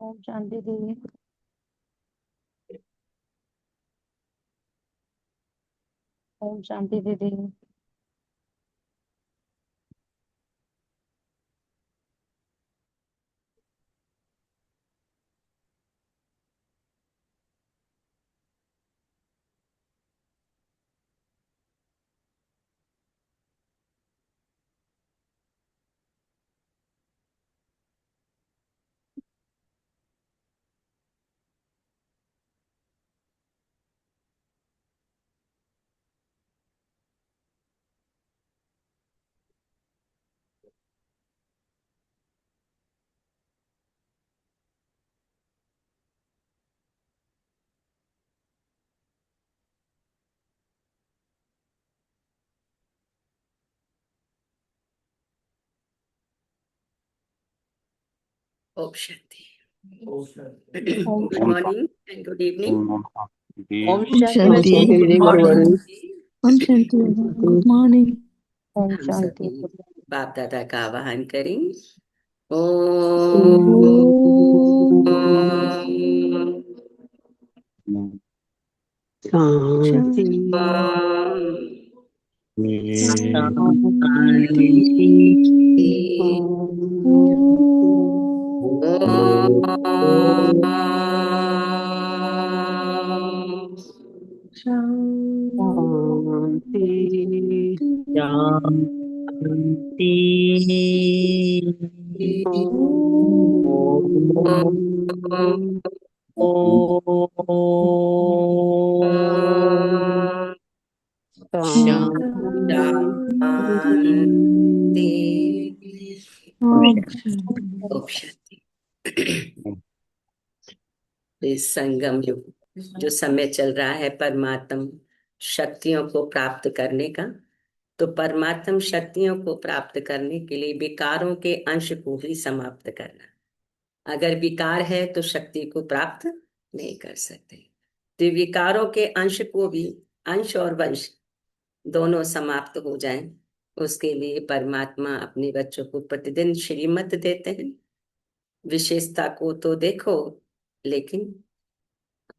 ओम शांति दीदी। ओम शांति दीदी। ओम शांति। ओम good morning and good evening. ओम शांति। शांति। Good morning. ओम शांति। Good morning. ओम हम शांति। सभी बाप दादा का आवाहन करें। ओम शांति ओम शांति। इस संगम युग जो समय चल रहा है परमात्म शक्तियों को प्राप्त करने का, तो परमात्म शक्तियों को प्राप्त करने के लिए विकारों के अंश को ही समाप्त करना। अगर विकार है तो शक्ति को प्राप्त नहीं कर सकते। तो विकारों के अंश को भी, अंश और वंश दोनों समाप्त हो जाएं, उसके लिए परमात्मा अपने बच्चों को प्रतिदिन श्रीमत देते हैं। विशेषता को तो देखो, लेकिन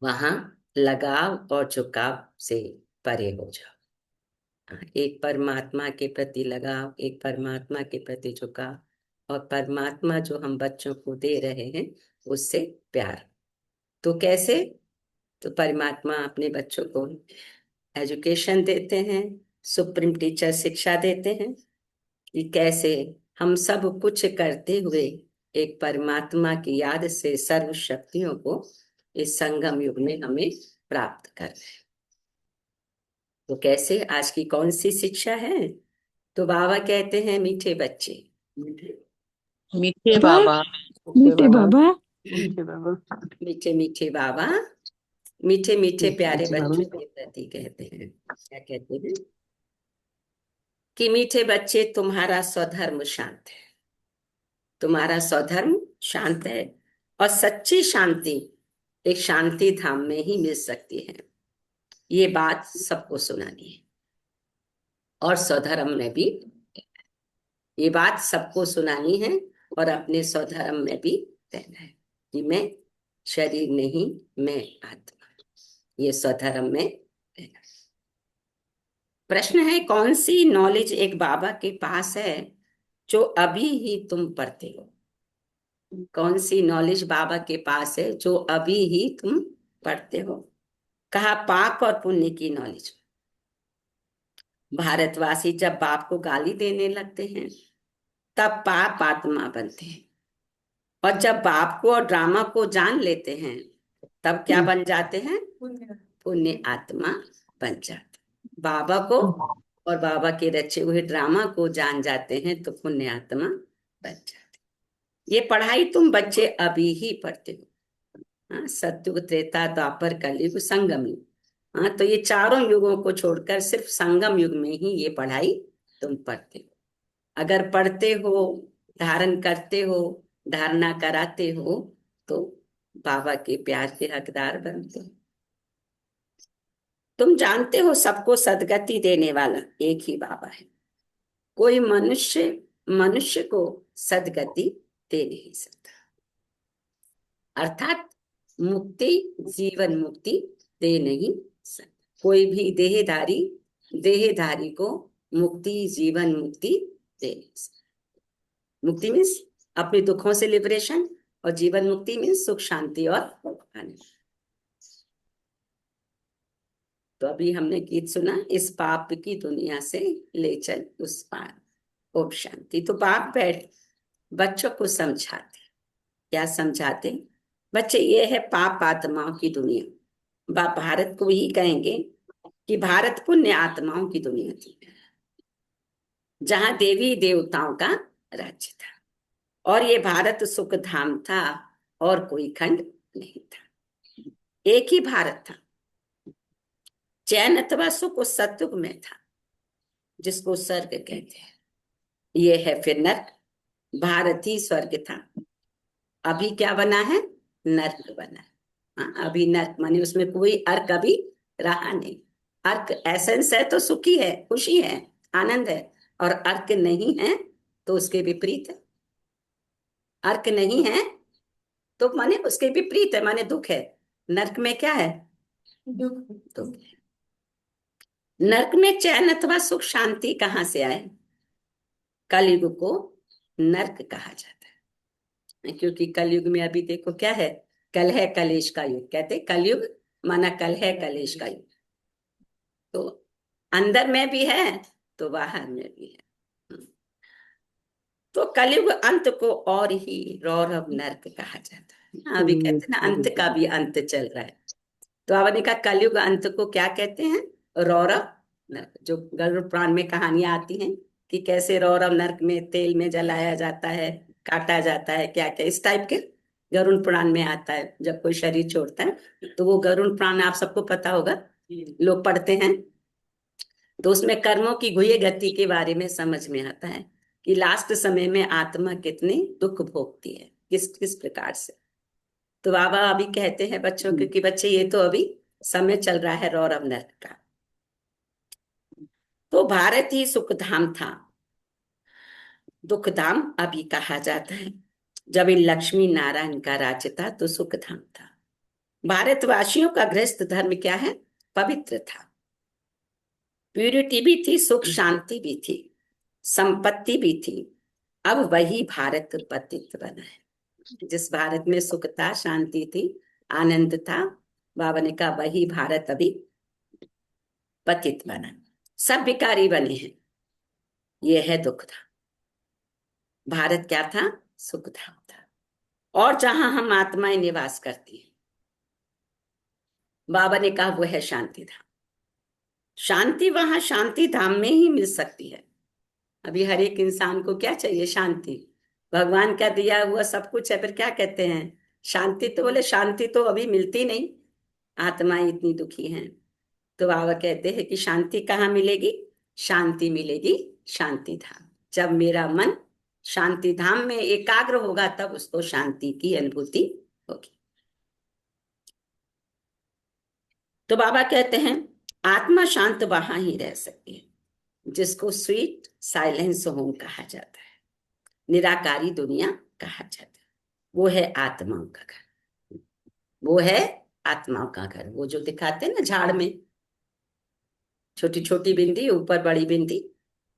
वहां लगाव और झुकाव से परे हो जाओ। एक परमात्मा के प्रति लगाव, एक परमात्मा के प्रति झुकाव, और परमात्मा जो हम बच्चों को दे रहे हैं उससे प्यार। तो कैसे? तो परमात्मा अपने बच्चों को एजुकेशन देते हैं, सुप्रीम टीचर शिक्षा देते हैं कि कैसे हम सब कुछ करते हुए एक परमात्मा की याद से सर्व शक्तियों को इस संगम युग में हमें प्राप्त कर रहे हैं। तो कैसे? आज की कौन सी शिक्षा है? तो बाबा कहते हैं मीठे बच्चे, मीठे बाबा, मीठे बाबा, मीठे बाबा, मीठे मीठे बाबा, मीठे मीठे प्यारे मीठे बच्चों बाबा। के प्रति कहते हैं। क्या कहते हैं? कि मीठे बच्चे तुम्हारा स्वधर्म शांत है, तुम्हारा स्वधर्म शांत है, और सच्ची शांति एक शांति धाम में ही मिल सकती है। ये बात सबको सुनानी है, और स्वधर्म में भी ये बात सबको सुनानी है, और अपने स्वधर्म में भी रहना है कि मैं शरीर नहीं, मैं आत्मा। ये स्वधर्म में रहना। प्रश्न है, कौन सी नॉलेज एक बाबा के पास है जो अभी ही तुम पढ़ते हो? कौन सी नॉलेज बाबा के पास है जो अभी ही तुम पढ़ते हो? कहा पाप और पुण्य की नॉलेज। भारतवासी जब बाप को गाली देने लगते हैं तब पाप आत्मा बनते हैं, और जब बाप को और ड्रामा को जान लेते हैं तब क्या बन जाते हैं? पुण्य आत्मा बन जाते। बाबा को और बाबा के रचे हुए ड्रामा को जान जाते हैं तो पुण्य आत्मा बन जाते। ये पढ़ाई तुम बच्चे अभी ही पढ़ते हो। हाँ, सतयुग, त्रेता, द्वापर, कलयुग, संगम युग। हाँ, तो ये चारों युगों को छोड़कर सिर्फ संगम युग में ही ये पढ़ाई तुम पढ़ते हो। अगर पढ़ते हो, धारण करते हो, धारणा कराते हो, तो बाबा के प्यार के हकदार बनते हो। तुम जानते हो सबको सदगति देने वाला एक ही बाबा है। कोई मनुष्य मनुष्य को सदगति दे नहीं सकता। अर्थात मुक्ति, जीवन मुक्ति दे नहीं सकता। कोई भी देहधारी को मुक्ति, जीवन मुक्ति दे नहीं सकता। मुक्ति मीन्स अपने दुखों से लिबरेशन, और जीवन मुक्ति मीन्स सुख, शांति और आनंद। तो अभी हमने गीत सुना, इस पाप की दुनिया से ले चल उस पार ओम शांति। तो बाप बैठ बच्चों को समझाते। क्या समझाते बच्चे? ये है पाप आत्माओं की दुनिया। बाप भारत को ही कहेंगे कि भारत पुण्य आत्माओं की दुनिया थी, जहां देवी देवताओं का राज्य था, और ये भारत सुख धाम था, और कोई खंड नहीं था। एक ही भारत था। चैन अथवा सुख उस सतयुग में था, जिसको स्वर्ग कहते हैं। ये है फिर नर्क। भारत ही स्वर्ग था, अभी क्या बना है? नर्क बना है। हाँ, अभी नर्क माने उसमें कोई अर्क अभी रहा नहीं। अर्क एसेंस है तो सुखी है, खुशी है, आनंद है, और अर्क नहीं है तो उसके विपरीत है। अर्क नहीं है तो माने उसके विपरीत है, माने दुख है। नर्क में क्या है? दुख है। नर्क में चैन अथवा सुख शांति कहाँ से आए? कलयुग को नर्क कहा जाता है, क्योंकि कलयुग में अभी देखो क्या है? कल है कलेश का युग। कहते कलयुग माना कल है कलेश का युग। तो अंदर में भी है तो बाहर में भी है। तो कलयुग अंत को और ही रौरव नर्क कहा जाता है। अभी कहते हैं ना, अंत का भी अंत चल रहा है। तो आपने कहा कलयुग अंत को क्या कहते हैं? रौरव नर्क। जो गरुड़ पुराण में कहानियां आती हैं कि कैसे रौरव नर्क में तेल में जलाया जाता है, काटा जाता है, क्या क्या इस टाइप के गरुड़ पुराण में आता है। जब कोई शरीर छोड़ता है तो वो गरुड़ पुराण आप सबको पता होगा, लोग पढ़ते हैं। तो उसमें कर्मों की गुह्य गति के बारे में समझ में आता है कि लास्ट समय में आत्मा कितने दुख भोगती है, किस किस प्रकार से। तो बाबा अभी कहते हैं बच्चों को कि बच्चे ये तो अभी समय चल रहा है रौरव नर्क का। तो भारत ही सुख धाम था, दुख धाम अभी कहा जाता है। जब इन लक्ष्मी नारायण का राज्य था तो सुख धाम था। भारतवासियों का गृहस्थ धर्म क्या है? पवित्र था। प्यूरिटी भी थी, सुख शांति भी थी, संपत्ति भी थी। अब वही भारत पतित बना है। जिस भारत में सुख था, शांति थी, आनंद था, बाबा ने कहा वही भारत अभी पतित बना। सब विकारी बने हैं। यह है दुख था। भारत क्या था? सुख धाम था, और जहां हम आत्माएं निवास करती हैं, बाबा ने कहा वो है शांति धाम। शांति वहां शांति धाम में ही मिल सकती है। अभी हर एक इंसान को क्या चाहिए? शांति। भगवान का दिया हुआ सब कुछ है, फिर क्या कहते हैं? शांति। तो बोले शांति तो अभी मिलती नहीं, आत्माएं इतनी दुखी हैं। तो बाबा कहते हैं कि शांति कहाँ मिलेगी? शांति मिलेगी शांति धाम। जब मेरा मन शांति धाम में एकाग्र होगा तब उसको शांति की अनुभूति होगी। तो बाबा कहते हैं आत्मा शांत वहां ही रह सकती है जिसको स्वीट साइलेंस होम कहा जाता है, निराकारी दुनिया कहा जाता है। वो है आत्माओं का घर। वो है आत्माओं का घर। वो जो दिखाते हैं ना झाड़ में, छोटी छोटी बिंदी, ऊपर बड़ी बिंदी।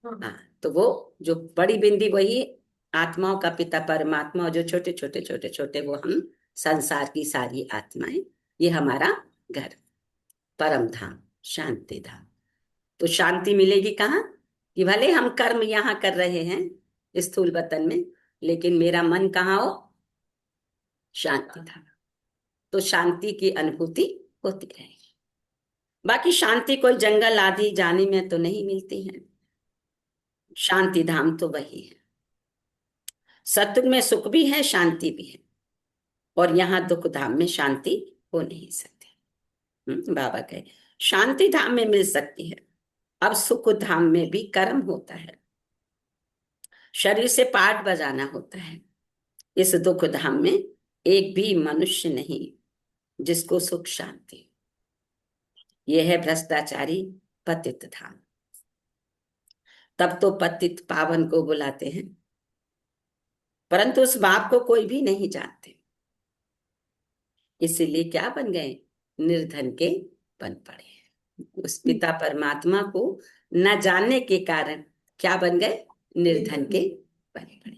हाँ, तो वो जो बड़ी बिंदी वही आत्माओं का पिता परमात्मा, और जो छोटे छोटे छोटे छोटे वो हम संसार की सारी आत्माएं। ये हमारा घर, परम धाम, शांति धाम। तो शांति मिलेगी कहाँ? कि भले हम कर्म यहाँ कर रहे हैं स्थूल वतन में, लेकिन मेरा मन कहाँ हो? शांति धाम। तो शांति की अनुभूति होती रहेगी। बाकी शांति कोई जंगल आदि जाने में तो नहीं मिलती है। शांति धाम तो वही है। सत्युग में सुख भी है, शांति भी है, और यहाँ दुख धाम में शांति हो नहीं सकती। बाबा कहे शांति धाम में मिल सकती है। अब सुख धाम में भी कर्म होता है, शरीर से पाठ बजाना होता है। इस दुख धाम में एक भी मनुष्य नहीं जिसको सुख शांति। यह है भ्रष्टाचारी पतित धाम। तब तो पतित पावन को बुलाते हैं, परंतु उस बाप को कोई भी नहीं जानते। इसीलिए क्या बन गए? निर्धन के बन पड़े। उस पिता परमात्मा को न जानने के कारण क्या बन गए? निर्धन के बन पड़े।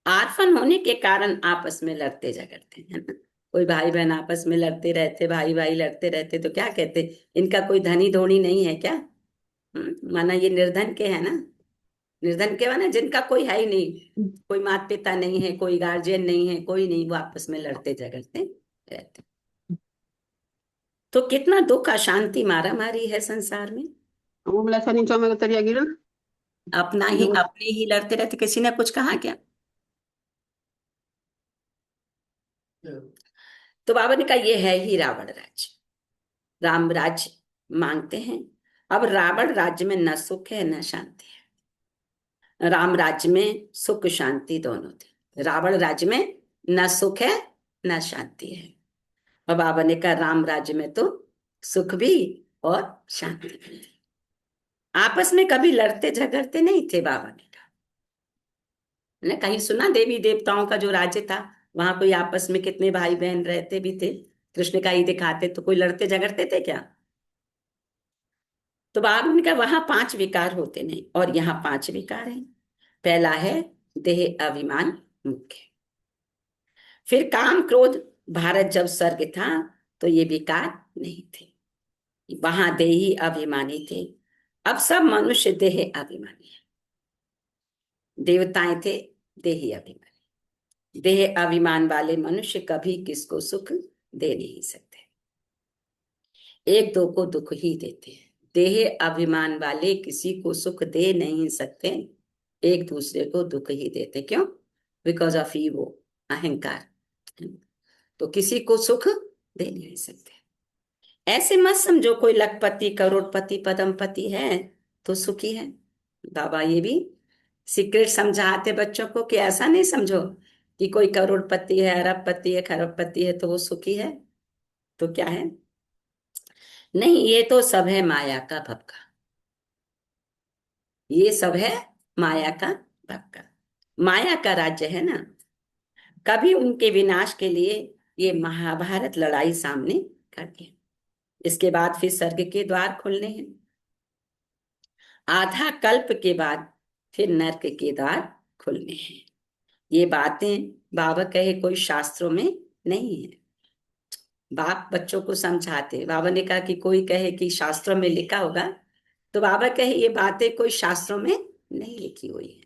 आर्फन होने के कारण आपस में लड़ते झगड़ते हैं ना। कोई भाई बहन आपस में लड़ते रहते, भाई भाई लड़ते रहते, तो क्या कहते? इनका कोई धनी धोनी नहीं है क्या? माना ये निर्धन के है ना। निर्धन के माना जिनका कोई है ही नहीं, कोई माता पिता नहीं है, कोई गार्जियन नहीं है, कोई नहीं, वो आपस में लड़ते झगड़ते रहते। तो कितना दुख, अशांति, मारा मारी है संसार में। वो बोला नीचे में उतरिया गिरा। अपने ही लड़ते रहते, किसी ने कुछ कहा क्या? तो बाबा ने कहा ये है ही रावण राज्य। राम राज्य मांगते हैं। अब रावण राज्य में न सुख है न शांति है। राम राज्य में सुख शांति दोनों थे। रावण राज्य में न सुख है न शांति है। और बाबा ने कहा राम राज्य में तो सुख भी और शांति भी। आपस में कभी लड़ते झगड़ते नहीं थे। बाबा ने कहा, ने कहीं सुना देवी देवताओं का जो राज्य था, वहां कोई आपस में कितने भाई बहन रहते भी थे? कृष्ण का ही दिखाते तो कोई लड़ते झगड़ते थे क्या? तो बाबा ने कहा वहां 5 विकार होते नहीं, और यहाँ 5 विकार हैं। पहला है देह अभिमान मुख्य। फिर काम क्रोध। भारत जब स्वर्ग था तो ये विकार नहीं थे, वहां देही अभिमानी थे। अब सब मनुष्य देह अभिमानी है। देवताएं थे देही अभिमानी। देह अभिमान वाले मनुष्य कभी किसको सुख दे नहीं सकते, एक दो को दुख ही देते हैं। देह अभिमान वाले किसी को सुख दे नहीं सकते, एक दूसरे को दुख ही देते। क्यों? बिकॉज ऑफ ईगो, अहंकार। तो किसी को सुख दे नहीं सकते। ऐसे मत समझो कोई लखपति करोड़पति पदमपति है तो सुखी है। बाबा ये भी सीक्रेट समझाते बच्चों को कि ऐसा नहीं समझो कि कोई करोड़पति है, अरबपति है, खरबपति है तो वो सुखी है। तो क्या है? नहीं, ये तो सब है माया का भपका। ये सब है माया का भपका। माया का राज्य है ना। कभी उनके विनाश के लिए ये महाभारत लड़ाई सामने कर दी। इसके बाद फिर स्वर्ग के द्वार खुलने हैं। आधा कल्प के बाद फिर नर्क के द्वार खुलने हैं। ये बातें बाबा कहे कोई शास्त्रों में नहीं है। बाप बच्चों को समझाते। बाबा ने कहा कि कोई कहे कि शास्त्रों में लिखा होगा, तो बाबा कहे ये बातें कोई शास्त्रों में नहीं लिखी हुई है।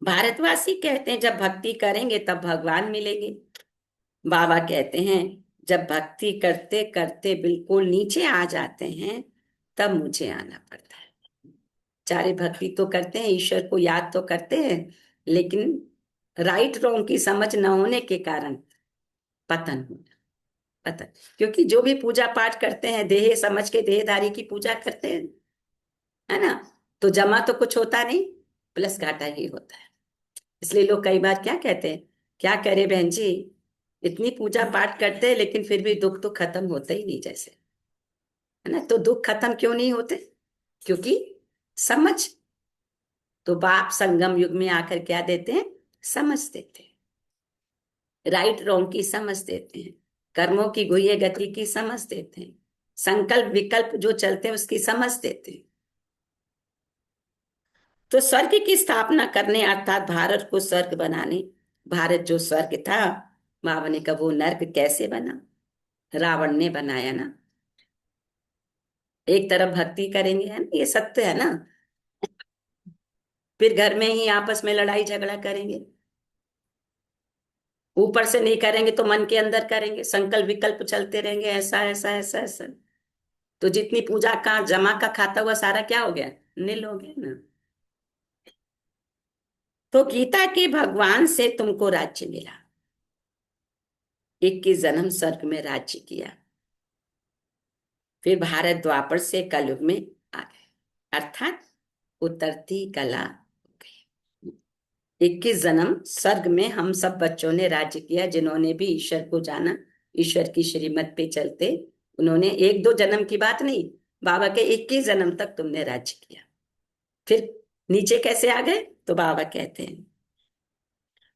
भारतवासी कहते हैं जब भक्ति करेंगे तब भगवान मिलेंगे। बाबा कहते हैं जब भक्ति करते करते बिल्कुल नीचे आ जाते हैं तब मुझे आना पड़ता है। चारे भक्ति तो करते हैं, ईश्वर को याद तो करते हैं, लेकिन राइट रॉन्ग की समझ न होने के कारण पतन होना। पतन, क्योंकि जो भी पूजा पाठ करते हैं देह समझ के देहधारी की पूजा करते हैं, है ना। तो जमा तो कुछ होता नहीं, प्लस घाटा ही होता है। इसलिए लोग कई बार क्या कहते हैं, क्या करे बहन जी, इतनी पूजा पाठ करते हैं लेकिन फिर भी दुख तो खत्म होते ही नहीं जैसे, है ना। तो दुख खत्म क्यों नहीं होते? क्योंकि समझ। तो बाप संगम युग में आकर क्या देते हैं? समझ देते हैं। राइट रॉन्ग की समझ देते हैं। कर्मों की गुह्य गति की समझ देते हैं। संकल्प विकल्प जो चलते हैं उसकी समझ देते हैं। तो स्वर्ग की स्थापना करने अर्थात भारत को स्वर्ग बनाने। भारत जो स्वर्ग था, बाबा ने कहा वो नर्क कैसे बना? रावण ने बनाया ना। एक तरफ भक्ति करेंगे, है ना, ये सत्य है ना, फिर घर में ही आपस में लड़ाई झगड़ा करेंगे। ऊपर से नहीं करेंगे तो मन के अंदर करेंगे, संकल्प विकल्प चलते रहेंगे, ऐसा ऐसा ऐसा ऐसा। तो जितनी पूजा का जमा का खाता हुआ सारा क्या हो गया? नील हो गया ना। तो गीता के भगवान से तुमको राज्य मिला। 21 जन्म स्वर्ग में राज्य किया, फिर भारत द्वापर से कलयुग में आ गए, अर्थात उतरती कला हो गई। 21 जन्म स्वर्ग में हम सब बच्चों ने राज्य किया, जिन्होंने भी ईश्वर को जाना, ईश्वर की श्रीमत पे चलते, उन्होंने 1-2 जन्म की बात नहीं, बाबा के 21 जन्म तक तुमने राज्य किया। फिर नीचे कैसे आ गए? तो बाबा कहते हैं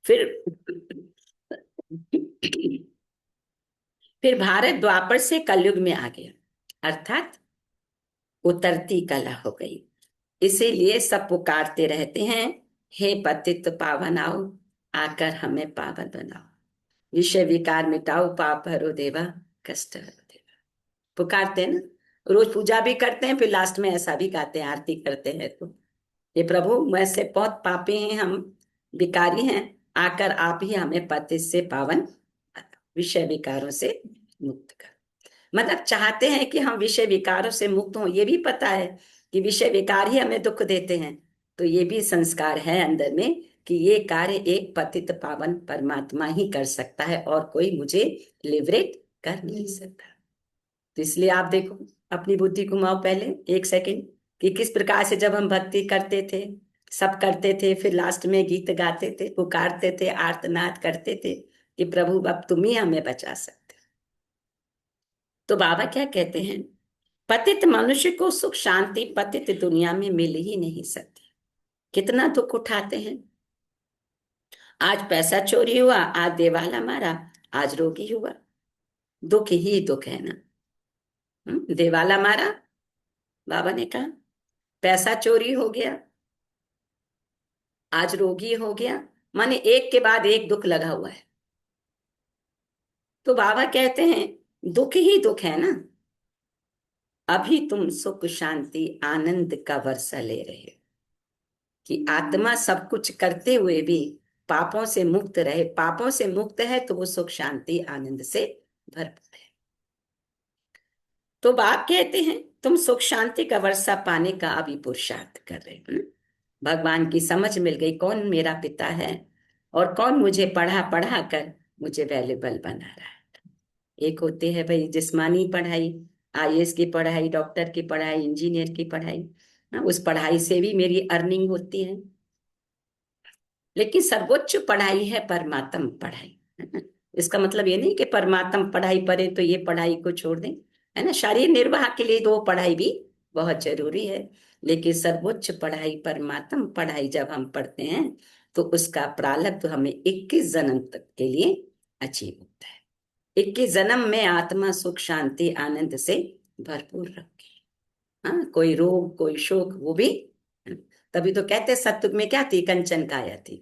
फिर फिर भारत द्वापर से कलयुग में आ गया, अर्थात उतरती कला हो गई। इसीलिए सब पुकारते रहते हैं, हे पतित पावन आओ, आकर हमें पावन बनाओ, विषय विकार मिटाओ, पाप हरो देवा, कष्ट हरो देवा। पुकारते हैं ना, रोज पूजा भी करते हैं, फिर लास्ट में ऐसा भी गाते हैं, आरती करते हैं, तो ये प्रभु वैसे बहुत पापी हैं हम, विकारी हैं, आकर आप ही हमें पतित से पावन, विषय विकारों से मुक्त कर। मतलब चाहते हैं कि हम विषय विकारों से मुक्त हों। ये भी पता है कि विषय विकार ही हमें दुख देते हैं, तो ये भी संस्कार है अंदर में कि ये कार्य एक पतित पावन परमात्मा ही कर सकता है, और कोई मुझे लिबरेट कर नहीं सकता। तो इसलिए आप देखो, अपनी बुद्धि घुमाओ पहले 1 सेकंड, कि किस प्रकार से जब हम भक्ति करते थे, सब करते थे, फिर लास्ट में गीत गाते थे, पुकारते थे, आर्तनाद करते थे कि प्रभु अब तुम ही हमें बचा सकते हो। तो बाबा क्या कहते हैं, पतित मनुष्य को सुख शांति पतित दुनिया में मिल ही नहीं सकती। कितना दुख उठाते हैं, आज पैसा चोरी हुआ, आज देवाला मारा, आज रोगी हुआ, दुख ही दुख है ना। देवाला मारा, बाबा ने कहा, पैसा चोरी हो गया, आज रोगी हो गया, माने एक के बाद एक दुख लगा हुआ है। तो बाबा कहते हैं दुख ही दुख है ना। अभी तुम सुख शांति आनंद का वर्षा ले रहे हो, कि आत्मा सब कुछ करते हुए भी पापों से मुक्त रहे। पापों से मुक्त है तो वो सुख शांति आनंद से भरपूर है। तो बाप कहते हैं तुम सुख शांति का वर्षा पाने का अभी पुरुषार्थ कर रहे हो। भगवान की समझ मिल गई कौन मेरा पिता है और कौन मुझे पढ़ा पढ़ा कर मुझे वैल्यूबल बना रहा है। एक होते है भाई जिस्मानी पढ़ाई, आईएएस की पढ़ाई, डॉक्टर की पढ़ाई, इंजीनियर की पढ़ाई, उस पढ़ाई से भी मेरी अर्निंग होती है। लेकिन सर्वोच्च पढ़ाई है परमात्म पढ़ाई। इसका मतलब ये नहीं कि परमात्म पढ़ाई पढ़े तो ये पढ़ाई को छोड़ दें, है ना। शरीर निर्वाह के लिए तो पढ़ाई भी बहुत जरूरी है, लेकिन सर्वोच्च पढ़ाई परमात्म पढ़ाई जब हम पढ़ते हैं तो उसका प्रारब्ध हमें 21 जन्म तक के लिए अचीव होता है। 21 जन्म में आत्मा सुख शांति आनंद से भरपूर रखे। हाँ, कोई रोग कोई शोक वो भी, तभी तो कहते सत्युग में क्या थी, कंचन काया थी।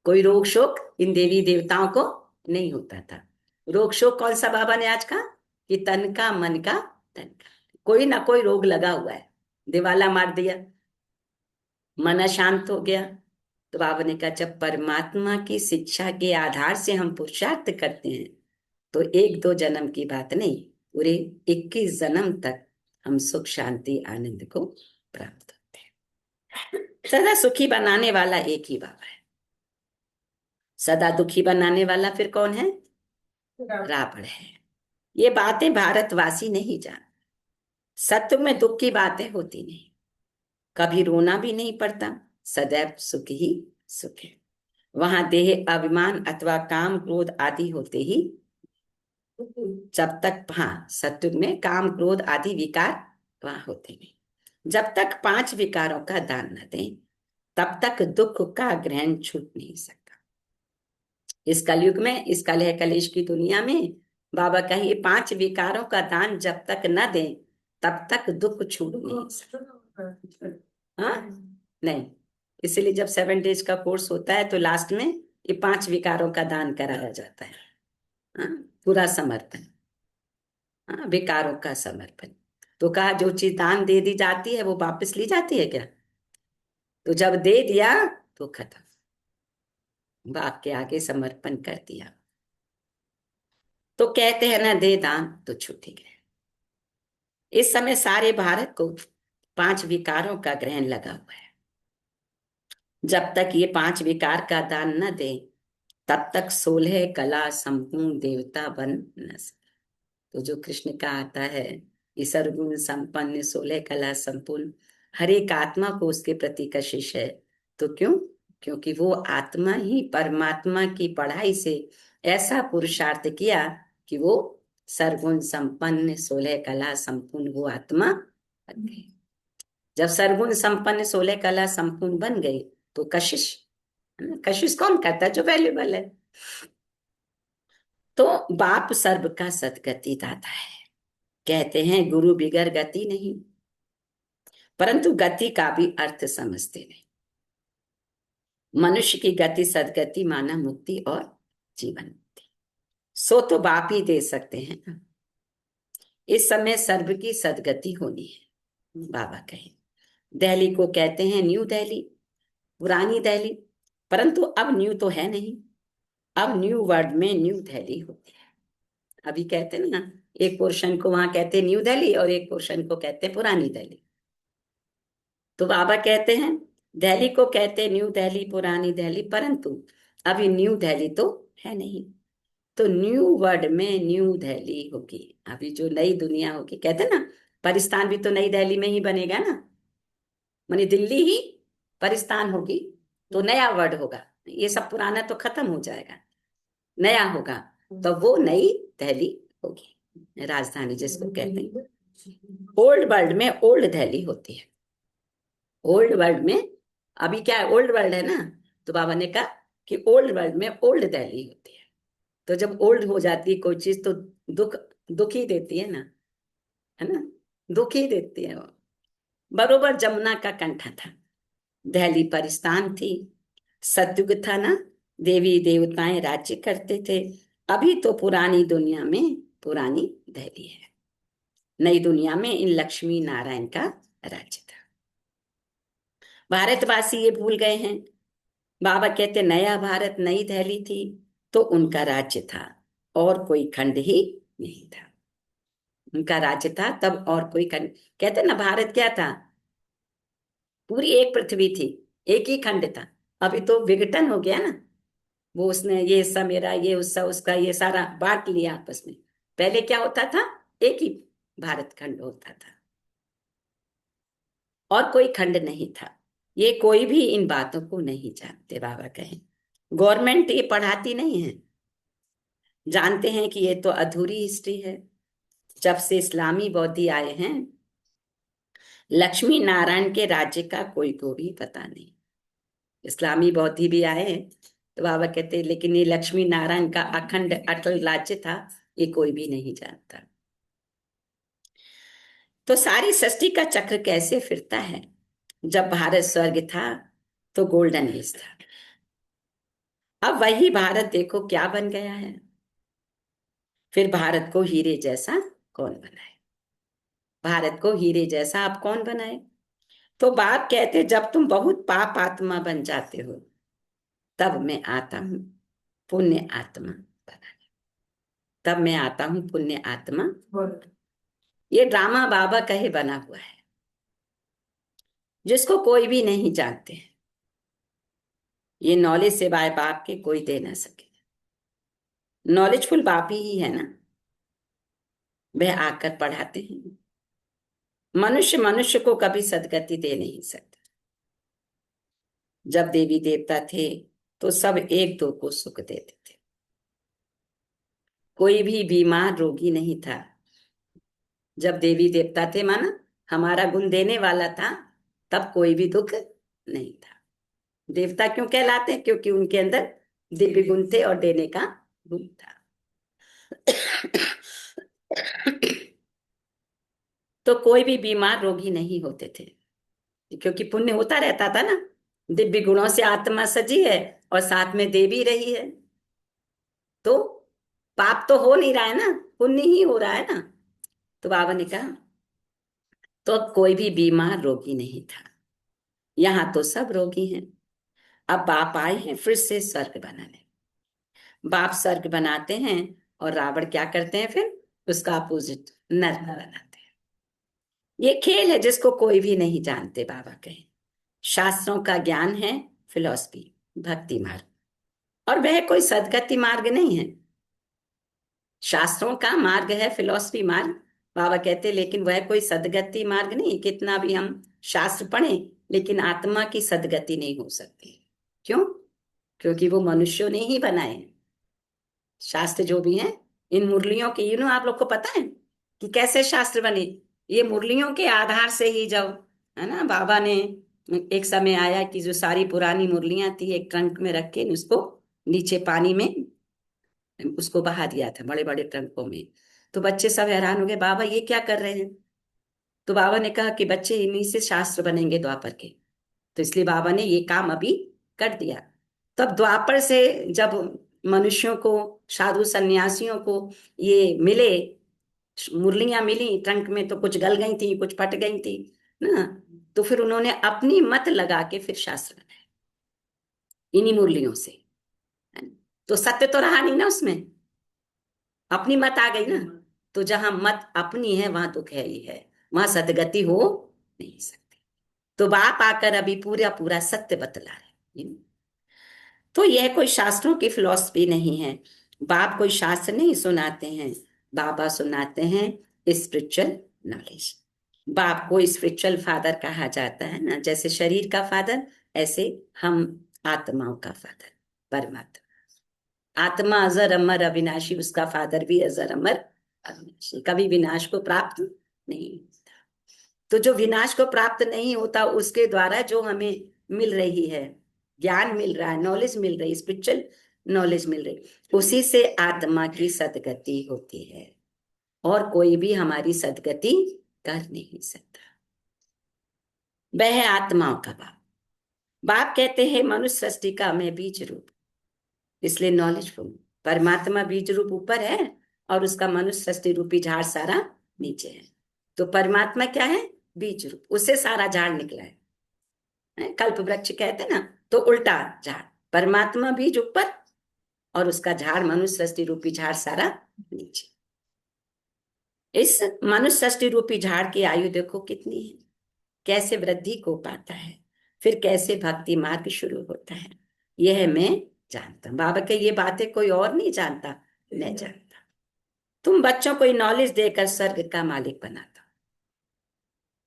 कोई रोग शोक इन देवी देवताओं को नहीं होता था। रोग शोक कौन सा बाबा ने आज कहा कि तन का मन का तन का, कोई ना कोई रोग लगा हुआ है। दिवाला मार दिया, मन शांत हो गया। तो बाबा ने कहा जब परमात्मा की शिक्षा के आधार से हम पुरुषार्थ करते हैं तो 1-2 जन्म की बात नहीं, पूरे 21 जन्म तक हम सुख शांति आनंद को प्राप्त होते हैं। सदा सुखी बनाने वाला एक ही बाबा है, सदा दुखी बनाने वाला फिर कौन है, रावण है। ये बातें भारतवासी नहीं जान। सत्य में दुख की बातें होती नहीं, कभी रोना भी नहीं पड़ता, सदैव सुख ही सुख है। वहां देह अभिमान अथवा काम क्रोध आदि होते ही, जब तक, हाँ, सत्युग में काम क्रोध आदि विकार वहां होते नहीं। जब तक 5 विकारों का दान न दें तब तक दुख का ग्रहण छूट नहीं सकता। इस कलयुग में, इस कलह कलेश की दुनिया में बाबा कहिए 5 विकारों का दान जब तक न दें तब तक दुख छूट नहीं सकता। हाँ नहीं, इसलिए जब 7 डेज का कोर्स होता है तो लास्ट में ये 5 विकारों का दान कराया जाता है। हाँ, पूरा समर्पण, हाँ, विकारों का समर्पण। तो कहा जो चीज दान दे दी जाती है वो वापस ली जाती है क्या, तो जब दे दिया तो खत्म, बाप के आगे समर्पण कर दिया। तो कहते हैं ना, दे दान तो छूट ही गए। इस समय सारे भारत को 5 विकारों का ग्रहण लगा हुआ है। जब तक ये 5 विकार का दान न दे तब तक 16 कला संपूर्ण देवता बन न सके। तो जो कृष्ण का आता है ये सर्वगुण संपन्न 16 कला संपूर्ण, हर एक आत्मा को उसके प्रति कशिश है। तो क्यों, क्योंकि वो आत्मा ही परमात्मा की पढ़ाई से ऐसा पुरुषार्थ किया कि वो सर्वगुण संपन्न 16 कला संपूर्ण वो आत्मा बन गई। जब सर्वगुण संपन्न 16 कला संपूर्ण बन गई तो कशिश, कशिश कौन करता है, जो वैल्यूबल है। तो बाप सर्व का सदगति दाता है। कहते हैं गुरु बिगर गति नहीं, परंतु गति का भी अर्थ समझते नहीं। मनुष्य की गति सदगति माना मुक्ति और जीवन मुक्ति, सो तो बाप ही दे सकते हैं ना। इस समय सर्व की सदगति होनी है। बाबा कहे दिल्ली को कहते हैं न्यू दिल्ली, पुरानी दिल्ली, परंतु अब न्यू तो है नहीं। अब न्यू वर्ड में न्यू दिल्ली होती है। अभी कहते हैं ना, एक पोर्शन को वहां कहते हैं न्यू दिल्ली और एक पोर्शन को कहते हैं पुरानी दिल्ली। तो बाबा कहते हैं दिल्ली को कहते हैं न्यू दिल्ली, पुरानी दिल्ली, परंतु अभी न्यू दिल्ली तो है नहीं। तो न्यू वर्ड में न्यू दिल्ली होगी। अभी जो नई दुनिया होगी, कहते हैं ना पाकिस्तान भी तो नई दिल्ली में ही बनेगा ना, मानी दिल्ली ही पाकिस्तान होगी तो नया वर्ड होगा। ये सब पुराना तो खत्म हो जाएगा, नया होगा, तो वो नई दिल्ली होगी, राजधानी जिसको कहते हैं। ओल्ड वर्ल्ड में ओल्ड दिल्ली होती है। ओल्ड वर्ल्ड में अभी क्या है, ओल्ड वर्ल्ड है ना, तो बाबा ने कहा कि ओल्ड वर्ल्ड में ओल्ड दिल्ली होती है। तो जब ओल्ड हो जाती है कोई चीज तो दुख ही देती है ना, है ना, दुख ही देती है वो। बरोबर जमुना का कंठा था, दिल्ली परिस्तान थी, सतयुग था ना, देवी देवताएं राज्य करते थे। अभी तो पुरानी दुनिया में पुरानी दिल्ली है, नई दुनिया में इन लक्ष्मी नारायण का राज्य था। भारतवासी ये भूल गए हैं। बाबा कहते नया भारत नई दिल्ली थी तो उनका राज्य था और कोई खंड ही नहीं था। उनका राज्य था तब और कोई खंड, कहते ना भारत क्या था, पूरी एक पृथ्वी थी, एक ही खंड था। अभी तो विघटन हो गया ना, वो उसने ये हिस्सा मेरा, ये हिस्सा उसका, ये सारा बांट लिया आपस में। पहले क्या होता था, एक ही भारत खंड होता था और कोई खंड नहीं था। ये कोई भी इन बातों को नहीं जानते। बाबा कहें गवर्नमेंट ये पढ़ाती नहीं है, जानते हैं कि ये तो अधूरी हिस्ट्री है। जब से इस्लामी बौद्धि आए हैं, लक्ष्मी नारायण के राज्य का कोई को भी पता नहीं। इस्लामी बौद्धि भी आए तो बाबा कहते लेकिन ये लक्ष्मी नारायण का अखंड अटल राज्य था, ये कोई भी नहीं जानता। तो सारी सृष्टि का चक्र कैसे फिरता है। जब भारत स्वर्ग था तो गोल्डन एज था, अब वही भारत देखो क्या बन गया है। फिर भारत को हीरे जैसा कौन बनाए, भारत को हीरे जैसा आप कौन बनाए। तो बाप कहते जब तुम बहुत पाप आत्मा बन जाते हो तब मैं आता हूं पुण्य आत्मा बनाने, तब मैं आता हूं पुण्य आत्मा। ये ड्रामा बाबा कहे बना हुआ है, जिसको कोई भी नहीं जानते हैं। ये नॉलेज से बाप के कोई दे ना सके। नॉलेजफुल बाप ही है ना, वह आकर पढ़ाते हैं। मनुष्य मनुष्य को कभी सदगति दे नहीं सकता। जब देवी देवता थे तो सब एक दो को सुख देते थे, कोई भी बीमार रोगी नहीं था। जब देवी देवता थे माना हमारा गुण देने वाला था, तब कोई भी दुख नहीं था। देवता क्यों कहलाते हैं, क्योंकि उनके अंदर दिव्य गुण थे और देने का गुण था। तो कोई भी बीमार रोगी नहीं होते थे, क्योंकि पुण्य होता रहता था ना। दिव्य गुणों से आत्मा सजी है और साथ में देवी रही है, तो पाप तो हो नहीं रहा है ना, पुण्य ही हो रहा है ना। तो बाबा ने कहा तो कोई भी बीमार रोगी नहीं था, यहां तो सब रोगी हैं। अब बाप आए हैं फिर से स्वर्ग बनाने। बाप स्वर्ग बनाते हैं और रावण क्या करते हैं, फिर उसका अपोजिट नर्क बनाते हैं। ये खेल है जिसको कोई भी नहीं जानते। बाबा कहे शास्त्रों का ज्ञान है फिलॉसफी भक्ति मार्ग, और वह कोई सदगति मार्ग नहीं है। शास्त्रों का मार्ग है फिलॉसफी मार्ग, बाबा कहते, लेकिन वह कोई सदगति मार्ग नहीं। कितना भी हम शास्त्र पढ़ें लेकिन आत्मा की सदगति नहीं हो सकती। क्यों? क्योंकि वो मनुष्यों ने ही बनाए हैं। शास्त्र जो भी हैं इन मुरलियों के, आप लोग को पता है कि कैसे शास्त्र बने, ये मुरलियों के आधार से ही जाओ, है ना। बाबा ने एक समय आया कि जो सारी पुरानी मुरलियां थी एक ट्रंक में रख के उसको नीचे पानी में उसको बहा दिया था बड़े बड़े ट्रंकों में। तो बच्चे सब हैरान हो गए, बाबा ये क्या कर रहे हैं? तो बाबा ने कहा कि बच्चे इन्हीं से शास्त्र बनेंगे द्वापर के। तो इसलिए बाबा ने ये काम अभी कर दिया। तब द्वापर से जब मनुष्यों को, साधु सन्यासियों को ये मिले, मुरलियां मिली ट्रंक में, तो कुछ गल गई थी, कुछ फट गई थी ना। तो फिर उन्होंने अपनी मत लगा के फिर शास्त्र बनाए इन्हीं मुरलियों से। तो सत्य तो रहा नहीं ना उसमें, अपनी मत आ गई ना। तो जहां मत अपनी है वहां दुख है ही है, वहां सदगति हो नहीं सकती। तो बाप आकर अभी पूरा पूरा सत्य बतला रहे। तो यह कोई शास्त्रों की फिलॉसफी नहीं है, बाप कोई शास्त्र नहीं सुनाते हैं, बाबा सुनाते हैं स्पिरिचुअल नॉलेज। बाप को स्पिरिचुअल फादर कहा जाता है ना, जैसे शरीर का फादर ऐसे हम आत्माओं का फादर परमात्मा। आत्मा अजर अमर अविनाशी, उसका फादर भी अजर अमर अविनाशी, कभी विनाश को प्राप्त नहीं होता। तो जो विनाश को प्राप्त नहीं होता उसके द्वारा जो हमें मिल रही है, ज्ञान मिल रहा है, नॉलेज मिल रही है, स्पिरिचुअल नॉलेज मिल रही, उसी से आत्मा की सदगति होती है। और कोई भी हमारी सदगति कर नहीं सकता। वह है आत्माओं का बाप। बाप कहते हैं मनुष्य सृष्टि का मैं बीज रूप, इसलिए नॉलेजफुल। परमात्मा बीज रूप ऊपर है और उसका मनुष्य सृष्टि रूपी झाड़ सारा नीचे है। तो परमात्मा क्या है? बीज रूप, उससे सारा झाड़ निकला है। कल्प वृक्ष कहते ना, तो उल्टा झाड़, परमात्मा बीज ऊपर और उसका झाड़ मनुष्य सृष्टि रूपी झाड़ सारा नीचे। इस मनुष्य सृष्टि रूपी झाड़ की आयु देखो कितनी है, कैसे वृद्धि को पाता है, फिर कैसे भक्ति मार्ग शुरू होता है, यह मैं जानता हूं। बाबा के ये बातें कोई और नहीं जानता, मैं जानता। तुम बच्चों को नॉलेज देकर स्वर्ग का मालिक बनाता हूं।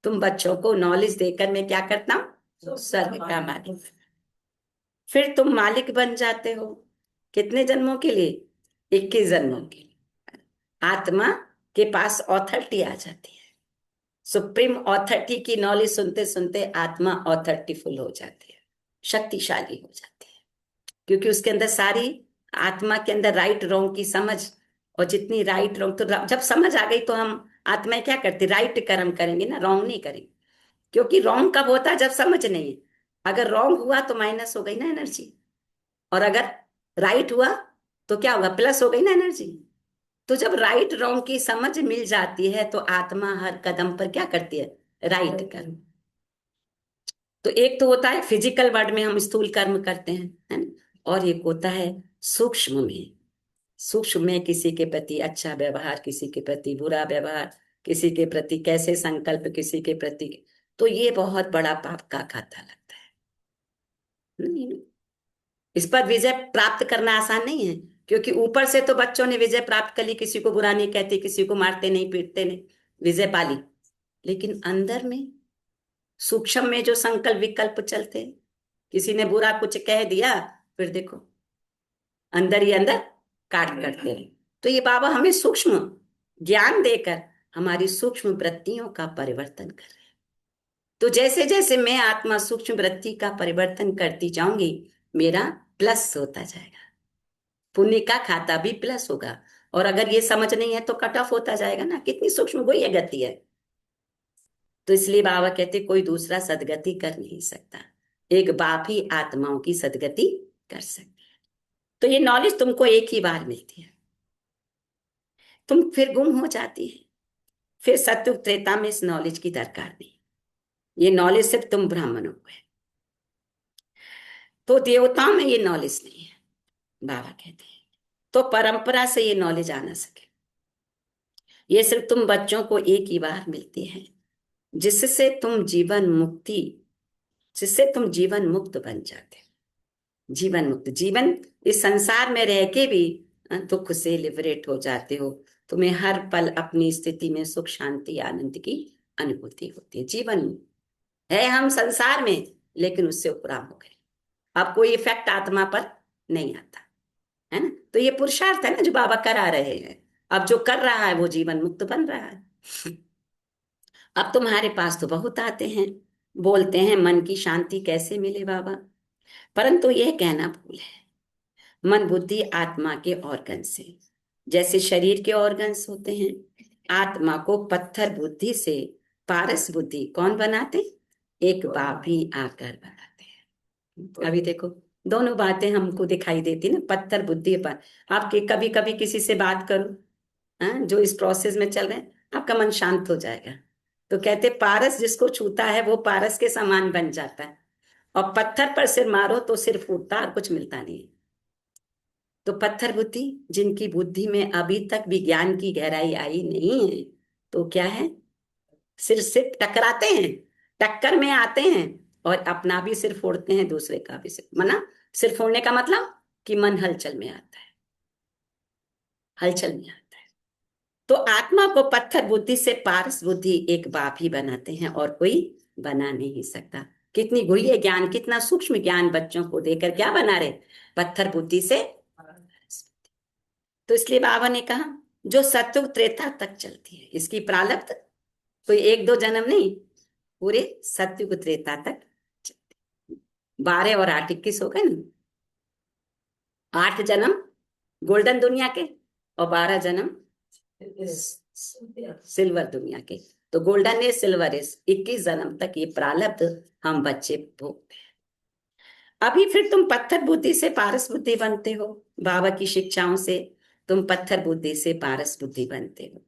तुम बच्चों को नॉलेज देकर मैं क्या करता हूं? स्वर्ग का मालिक। फिर तुम मालिक बन जाते हो कितने जन्मों के लिए? 21 जन्मों के लिए। आत्मा के पास ऑथोरिटी आ जाती है, सुप्रीम ऑथोरिटी की नॉलेज सुनते सुनते आत्मा ऑथोरिटीफुल हो जाती है, शक्तिशाली हो जाती है। क्योंकि उसके अंदर सारी, आत्मा के अंदर राइट रॉन्ग की समझ, और जितनी राइट रॉन्ग, तो जब समझ आ गई तो हम आत्मा क्या करती? राइट कर्म करेंगे ना, रॉन्ग नहीं करेंगे। क्योंकि रॉन्ग कब होता है? जब समझ नहीं है। अगर रॉन्ग हुआ तो माइनस हो गई ना एनर्जी, और अगर राइट हुआ तो क्या होगा? प्लस हो गई ना एनर्जी। तो जब राइट रॉन्ग की समझ मिल जाती है तो आत्मा हर कदम पर क्या करती है? राइट कर्म। तो एक तो होता है फिजिकल वर्ल्ड में हम स्थूल कर्म करते हैं, है ना? और एक होता है सूक्ष्म में। सूक्ष्म में किसी के प्रति अच्छा व्यवहार, किसी के प्रति बुरा व्यवहार, किसी के प्रति कैसे संकल्प, किसी के प्रति, तो ये बहुत बड़ा पाप का खाता लगता है। नहीं, इस पर विजय प्राप्त करना आसान नहीं है, क्योंकि ऊपर से तो बच्चों ने विजय प्राप्त कर ली, किसी को बुरा नहीं कहते, किसी को मारते नहीं, पीटते नहीं, विजय पाली। लेकिन अंदर में, सूक्ष्म में जो संकल्प विकल्प चलते हैं, किसी ने बुरा कुछ कह दिया, फिर देखो अंदर ही अंदर काट करते हैं। तो ये बाबा हमें सूक्ष्म ज्ञान देकर हमारी सूक्ष्म वृत्तियों का परिवर्तन कर रहे हैं। तो जैसे जैसे मैं आत्मा सूक्ष्म वृत्ति का परिवर्तन करती जाऊंगी, मेरा प्लस होता जाएगा, पुण्य का खाता भी प्लस होगा। और अगर ये समझ नहीं है तो कट ऑफ होता जाएगा ना, कितनी सूक्ष्म वही गति है। तो इसलिए बाबा कहते कोई दूसरा सदगति कर नहीं सकता, एक बाप ही आत्माओं की सदगति कर सकते हैं। तो ये नॉलेज तुमको एक ही बार मिलती है, तुम फिर गुम हो जाती है। फिर सत्युग त्रेता में इस नॉलेज की दरकार नहीं, ये नॉलेज सिर्फ तुम ब्राह्मणों को है। तो देवताओं में ये नॉलेज नहीं है, बाबा कहते हैं। तो परंपरा से ये नॉलेज आ ना सके, ये सिर्फ तुम बच्चों को एक ही बार मिलती है, जिससे तुम जीवन मुक्ति, जिससे तुम जीवन मुक्त बन जाते हो। जीवन मुक्त, जीवन इस संसार में रह के भी दुख से लिबरेट हो जाते हो। तुम्हें हर पल अपनी स्थिति में सुख शांति आनंद की अनुभूति होती है। जीवन है हम संसार में, लेकिन उससे उपराम हो गए, अब कोई इफेक्ट आत्मा पर नहीं आता, है ना? तो ये पुरुषार्थ है ना जो बाबा करा रहे हैं। अब जो कर रहा है वो जीवन मुक्त बन रहा है। अब तुम्हारे पास तो बहुत आते हैं, बोलते हैं मन की शांति कैसे मिले बाबा, परंतु यह कहना भूल है, मन बुद्धि आत्मा के ऑर्गन से। जैसे शरीर के ऑर्गन्स होते हैं, आत्मा को पत्थर बुद्धि से पारस बुद्धि कौन बनाते? एक बाप ही आकर बनाते हैं। अभी देखो दोनों बातें हमको दिखाई देती ना, पत्थर बुद्धि पर। आपके कभी कभी किसी से बात करो, हाँ, जो इस प्रोसेस में चल रहे हैं, आपका मन शांत हो जाएगा। तो कहते पारस जिसको छूता है वो पारस के समान बन जाता है, और पत्थर पर सिर मारो तो सिर फूटता और कुछ मिलता नहीं। तो पत्थर बुद्धि, जिनकी बुद्धि में अभी तक विज्ञान की गहराई आई नहीं है, तो क्या है, सिर से टकराते हैं, टक्कर में आते हैं, और अपना भी सिर फोड़ते हैं, दूसरे का भी सिर। मना सिर फोड़ने का मतलब कि मन हलचल में आता है, हलचल में आता है। तो आत्मा को पत्थर बुद्धि से पारस बुद्धि एक बाप ही बनाते हैं, और कोई बना नहीं सकता। कितनी गुह्य ज्ञान, कितना सूक्ष्म ज्ञान बच्चों को देकर क्या बना रहे? पत्थर बुद्धि से पारस बुद्धि। तो इसलिए बाबा ने कहा जो सत्युग त्रेता तक चलती है, इसकी प्रारब्ध कोई एक दो जन्म नहीं, पूरे सत्युग त्रेता तक चलती है। 12 और 8 21 हो गए ना, 8 जन्म गोल्डन दुनिया के और 12 जन्म सिल्वर दुनिया के। तो गोल्डन है, सिल्वर है, 21 जन्म तक ये प्रारब्ध हम बच्चे भोगते हैं। अभी फिर तुम पत्थर बुद्धि से पारस बुद्धि बनते हो, बाबा की शिक्षाओं से तुम पत्थर बुद्धि से पारस बुद्धि बनते हो।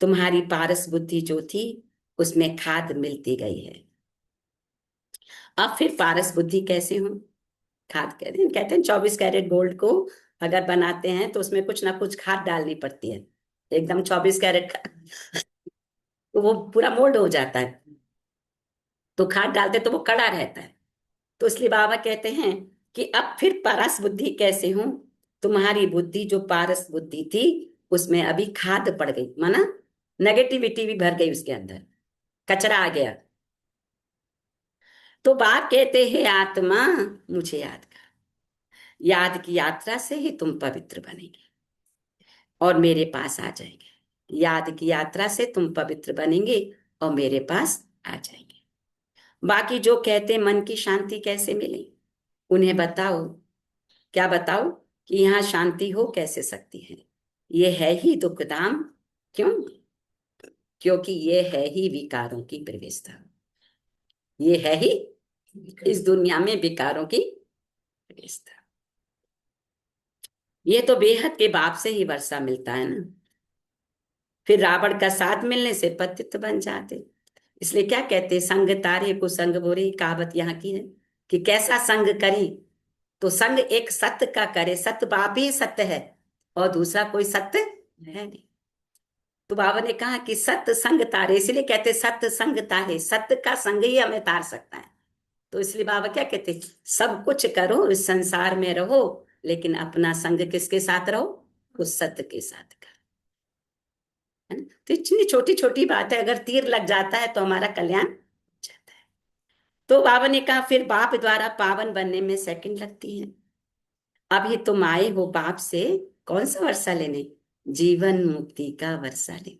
तुम्हारी पारस बुद्धि जो थी उसमें खाद मिलती गई है। अब फिर पारस बुद्धि कैसे हो? खाद कहते हैं 24 कैरेट गोल्ड को अगर बनाते हैं तो उसमें कुछ ना कुछ खाद डालनी पड़ती है। एकदम 24 कैरेट तो वो पूरा मोल्ड हो जाता है, तो खाद डालते तो वो कड़ा रहता है। तो इसलिए बाबा कहते हैं कि अब फिर पारस बुद्धि कैसे हो? तुम्हारी बुद्धि जो पारस बुद्धि थी उसमें अभी खाद पड़ गई, माना नेगेटिविटी भी भर गई, उसके अंदर कचरा आ गया। तो बाप कहते हैं आत्मा मुझे याद कर, याद की यात्रा से ही तुम पवित्र बनेंगे और मेरे पास आ जाएंगे। याद की यात्रा से तुम पवित्र बनेंगे और मेरे पास आ जाएंगे। बाकी जो कहते मन की शांति कैसे मिले, उन्हें बताओ। क्या बताओ? कि यहाँ शांति हो कैसे सकती है? ये है ही दुखधाम। क्यों? क्योंकि ये है ही विकारों की प्रवेशता। ये है ही इस दुनिया में विकारों की प्रवेशता। ये तो बेहद के बाप से ही वर्षा मिलता है ना। फिर रावण का साथ मिलने से पतित बन जाते। इसलिए क्या कहते, संग तारे को संग बोरे, कहावत यहाँ की है कि कैसा संग करें। तो संग एक सत्य का करे, सत्य बाप ही सत्य है और दूसरा कोई सत्य है नहीं। तो बाबा ने कहा कि सत्य संग तारे, इसलिए कहते सत्य संग तारे, सत्य का संग ही हमें तार सकता है। तो इसलिए बाबा क्या कहते, सब कुछ करो इस संसार में रहो, लेकिन अपना संग किसके साथ रहो? उस सत्य के साथ करो, है ना। तो इतनी छोटी छोटी बात है, अगर तीर लग जाता है तो हमारा कल्याण हो जाता है। तो बाबा ने कहा फिर बाप द्वारा पावन बनने में सेकंड लगती है। अभी तुम आए हो बाप से कौन सा वर्षा लेने? जीवन मुक्ति का वर्षा लेने।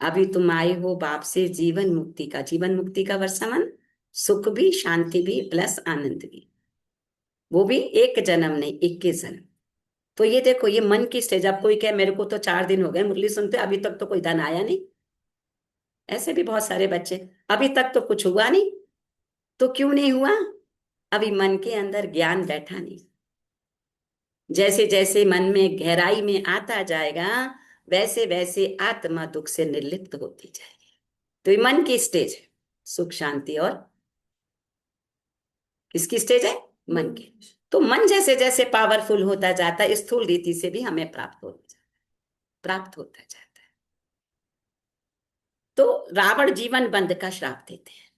अभी तुम आए हो बाप से जीवन मुक्ति का, जीवन मुक्ति का वर्षा मन सुख भी, शांति भी, प्लस आनंद भी। वो भी एक जन्म नहीं, 21 जन्म। तो ये देखो, ये मन की स्टेज। अब कोई कहे मेरे को तो 4 दिन हो गए मुरली सुनते, अभी तक तो कोई धन आया नहीं। ऐसे भी बहुत सारे बच्चे, अभी तक तो कुछ हुआ नहीं। तो क्यों नहीं हुआ? अभी मन के अंदर ज्ञान बैठा नहीं। जैसे जैसे मन में गहराई में आता जाएगा, वैसे वैसे आत्मा दुख से निर्लिप्त होती जाएगी। तो ये मन की स्टेज है, सुख शांति। और किसकी स्टेज है? मन की। तो मन जैसे जैसे पावरफुल होता जाता है, स्थूल रीति से भी हमें प्राप्त होता जाता है। तो रावण जीवन बंद का श्राप देते हैं,